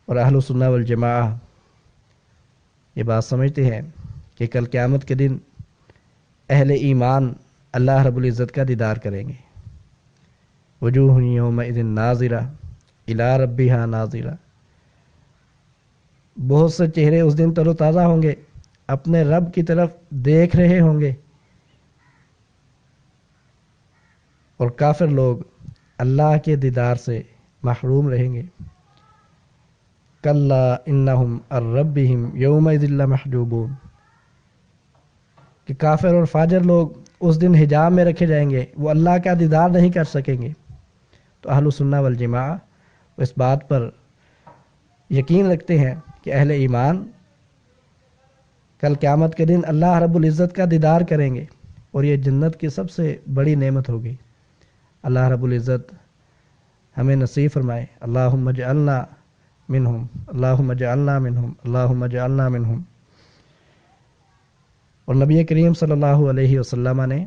اور اہل السنہ والجماعہ یہ بات سمجھتے ہیں کہ کل قیامت کے دن اہل ایمان اللہ رب العزت کا دیدار کریں گے. وجوہ یومئذ ناظرہ الی ربہا ناظرہ. بہت سے چہرے اس دن تر و تازہ ہوں گے، اپنے رب کی طرف دیکھ رہے ہوں گے. اور کافر لوگ اللہ کے دیدار سے محروم رہیں گے. کلا انہم عن ربہم یومئذ لمحجوبون. کہ کافر اور فاجر لوگ اس دن حجاب میں رکھے جائیں گے، وہ اللہ کا دیدار نہیں کر سکیں گے. تو اہل السنہ والجماعہ اس بات پر یقین رکھتے ہیں کہ اہل ایمان کل قیامت کے دن اللہ رب العزت کا دیدار کریں گے، اور یہ جنت کی سب سے بڑی نعمت ہوگی. اللہ رب العزت ہمیں نصیب فرمائے. اللہم اجعلنا منہم، اللہم اجعلنا منہم، اللہم اجعلنا منہم. اور نبی کریم صلی اللہ علیہ وسلم نے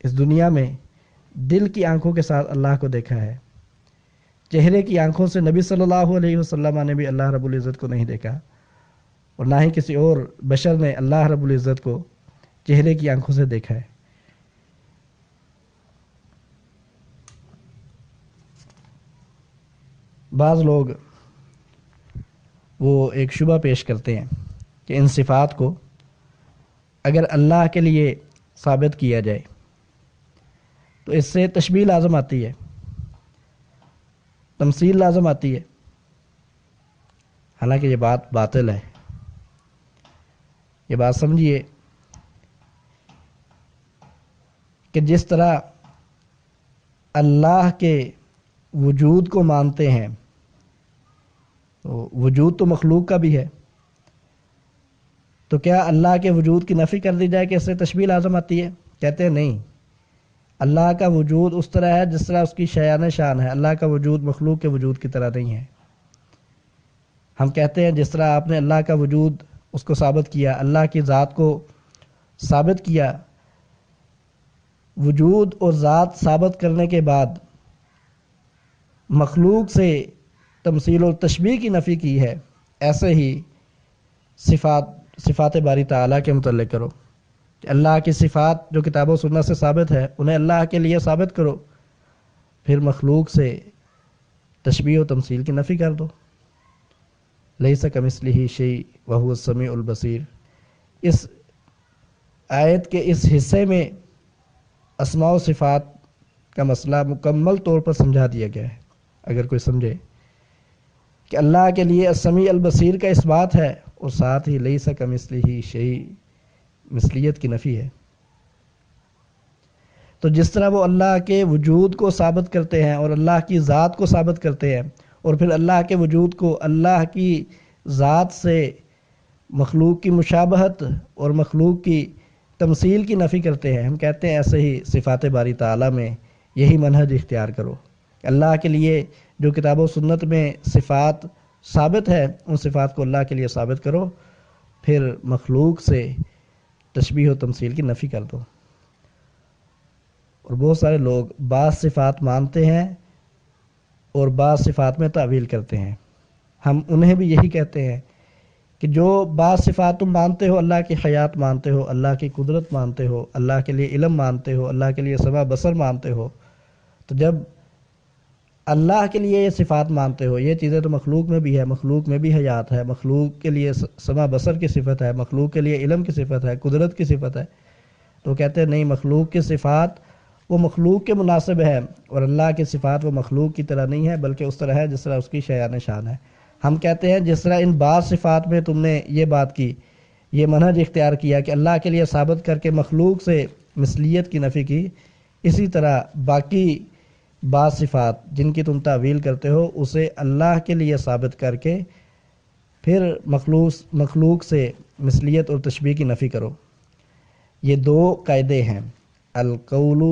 اس دنیا میں دل کی آنکھوں کے ساتھ اللہ کو دیکھا ہے. چہرے کی آنکھوں سے نبی صلی اللہ علیہ وسلم نے بھی اللہ رب العزت کو نہیں دیکھا، اور نہ ہی کسی اور بشر نے اللہ رب العزت کو چہرے کی آنکھوں سے دیکھا ہے. بعض لوگ وہ ایک شبہ پیش کرتے ہیں کہ ان صفات کو اگر اللہ کے لیے ثابت کیا جائے تو اس سے تشبیہ لازم آتی ہے، تمثیل لازم آتی ہے. حالانکہ یہ بات باطل ہے. یہ بات سمجھیے کہ جس طرح اللہ کے وجود کو مانتے ہیں، تو وجود تو مخلوق کا بھی ہے، تو کیا اللہ کے وجود کی نفی کر دی جائے کہ اس سے تشبیہ لازم آتی ہے؟ کہتے ہیں نہیں، اللہ کا وجود اس طرح ہے جس طرح اس کی شیان شان ہے. اللہ کا وجود مخلوق کے وجود کی طرح نہیں ہے. ہم کہتے ہیں جس طرح آپ نے اللہ کا وجود اس کو ثابت کیا، اللہ کی ذات کو ثابت کیا، وجود اور ذات ثابت کرنے کے بعد مخلوق سے تمثیل و تشبیہ کی نفی کی ہے، ایسے ہی صفات باری تعالیٰ کے متعلق کرو کہ اللہ کی صفات جو کتاب و سنت سے ثابت ہے انہیں اللہ کے لیے ثابت کرو، پھر مخلوق سے تشبیہ و تمثیل کی نفی کر دو۔ لیس کمثلہ شیء وہو السمیع البصیر، اس آیت کے اس حصے میں اسماء و صفات کا مسئلہ مکمل طور پر سمجھا دیا گیا ہے۔ اگر کوئی سمجھے کہ اللہ کے لیے السمیع البصیر کا اس بات ہے اور ساتھ ہی لیس کمثلہ شیء مثلیت کی نفی ہے، تو جس طرح وہ اللہ کے وجود کو ثابت کرتے ہیں اور اللہ کی ذات کو ثابت کرتے ہیں، اور پھر اللہ کے وجود کو اللہ کی ذات سے مخلوق کی مشابہت اور مخلوق کی تمثیل کی نفی کرتے ہیں، ہم کہتے ہیں ایسے ہی صفات باری تعالیٰ میں یہی منہج اختیار کرو۔ اللہ کے لیے جو کتاب و سنت میں صفات ثابت ہے ان صفات کو اللہ کے لیے ثابت کرو، پھر مخلوق سے تشبیہ و تمثیل کی نفی کر دو۔ اور بہت سارے لوگ بعض صفات مانتے ہیں اور بعض صفات میں تعویل کرتے ہیں، ہم انہیں بھی یہی کہتے ہیں کہ جو بعض صفات تم مانتے ہو، اللہ کی حیات مانتے ہو، اللہ کی قدرت مانتے ہو، اللہ کے لیے علم مانتے ہو، اللہ کے لیے سمع بصر مانتے ہو، تو جب اللہ کے لیے یہ صفات مانتے ہو، یہ چیزیں تو مخلوق میں بھی ہے، مخلوق میں بھی حیات ہے، مخلوق کے لیے سمع بصر کی صفت ہے، مخلوق کے لیے علم کی صفت ہے، قدرت کی صفت ہے، تو کہتے ہیں نہیں، مخلوق کی صفات وہ مخلوق کے مناسب ہے اور اللہ کی صفات وہ مخلوق کی طرح نہیں ہے بلکہ اس طرح ہے جس طرح اس کی شایان شان ہے۔ ہم کہتے ہیں جس طرح ان بعض صفات میں تم نے یہ بات کی، یہ منہج اختیار کیا کہ اللہ کے لیے ثابت کر کے مخلوق سے مثلیت کی نفی کی، اسی طرح باقی بعض صفات جن کی تم تعویل کرتے ہو اسے اللہ کے لیے ثابت کر کے پھر مخلوق سے مثلیت اور تشبیہ کی نفی کرو۔ یہ دو قاعدے ہیں، القول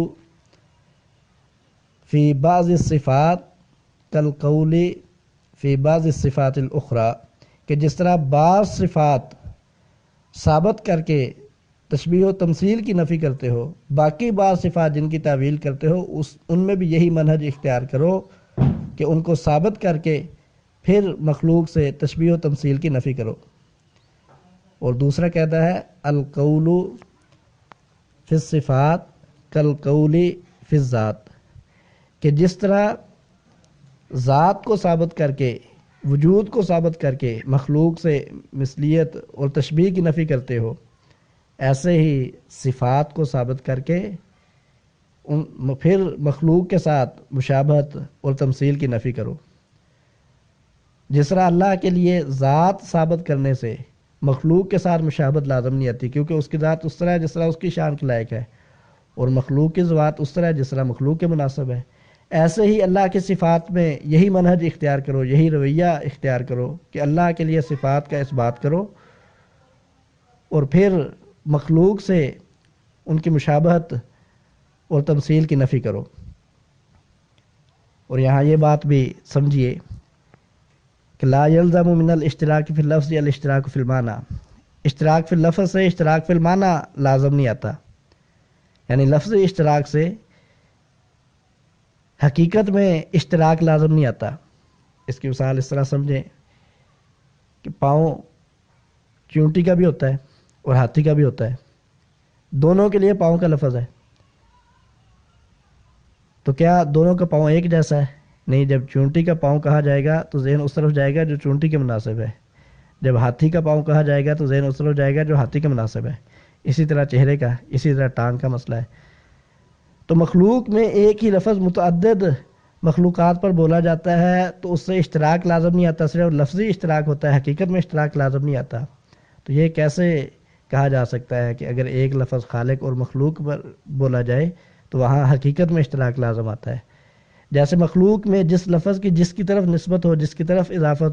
فی بعض الصفات کالقول فی بعض الصفات الاخرى، کہ جس طرح بعض صفات ثابت کر کے تشبیہ و تمثیل کی نفی کرتے ہو، باقی بعض صفات جن کی تعویل کرتے ہو ان میں بھی یہی منہج اختیار کرو کہ ان کو ثابت کر کے پھر مخلوق سے تشبیہ و تمثیل کی نفی کرو۔ اور دوسرا کہتا ہے القول فی الصفات کالقول فی الذات، کہ جس طرح ذات کو ثابت کر کے، وجود کو ثابت کر کے مخلوق سے مثلیت اور تشبیہ کی نفی کرتے ہو، ایسے ہی صفات کو ثابت کر کے پھر مخلوق کے ساتھ مشابہت اور تمثیل کی نفی کرو۔ جس طرح اللہ کے لیے ذات ثابت کرنے سے مخلوق کے ساتھ مشابہت لازم نہیں آتی، کیونکہ اس کی ذات اس طرح ہے جس طرح اس کی شان کے لائق ہے، اور مخلوق کی ذات اس طرح ہے جس طرح مخلوق کے مناسب ہے، ایسے ہی اللہ کی صفات میں یہی منہج اختیار کرو، یہی رویہ اختیار کرو کہ اللہ کے لیے صفات کا اس بات کرو اور پھر مخلوق سے ان کی مشابہت اور تمثیل کی نفی کرو۔ اور یہاں یہ بات بھی سمجھیے کہ لا یلزم من الاشتراک فی اللفظ الاشتراک فی المعنی، اشتراک فی اللفظ سے اشتراک فی المعنی لازم نہیں آتا، یعنی لفظی اشتراک سے حقیقت میں اشتراک لازم نہیں آتا۔ اس کی مثال اس طرح سمجھیں کہ پاؤں چونٹی کا بھی ہوتا ہے اور ہاتھی کا بھی ہوتا ہے، دونوں کے لیے پاؤں کا لفظ ہے، تو کیا دونوں کا پاؤں ایک جیسا ہے؟ نہیں، جب چونٹی کا پاؤں کہا جائے گا تو ذہن اس طرف جائے گا جو چونٹی کے مناسب ہے، جب ہاتھی کا پاؤں کہا جائے گا تو ذہن اس طرف جائے گا جو ہاتھی کے مناسب ہے۔ اسی طرح چہرے کا، اسی طرح ٹانگ کا مسئلہ ہے۔ تو مخلوق میں ایک ہی لفظ متعدد مخلوقات پر بولا جاتا ہے تو اس سے اشتراک لازم نہیں آتا، صرف لفظی اشتراک ہوتا ہے، حقیقت میں اشتراک لازم نہیں آتا۔ تو یہ کیسے کہا جا سکتا ہے کہ اگر ایک لفظ خالق اور مخلوق پر بولا جائے تو وہاں حقیقت میں اشتراک لازم آتا ہے؟ جیسے مخلوق میں جس لفظ کی جس کی طرف نسبت ہو، جس کی طرف اضافت ہو،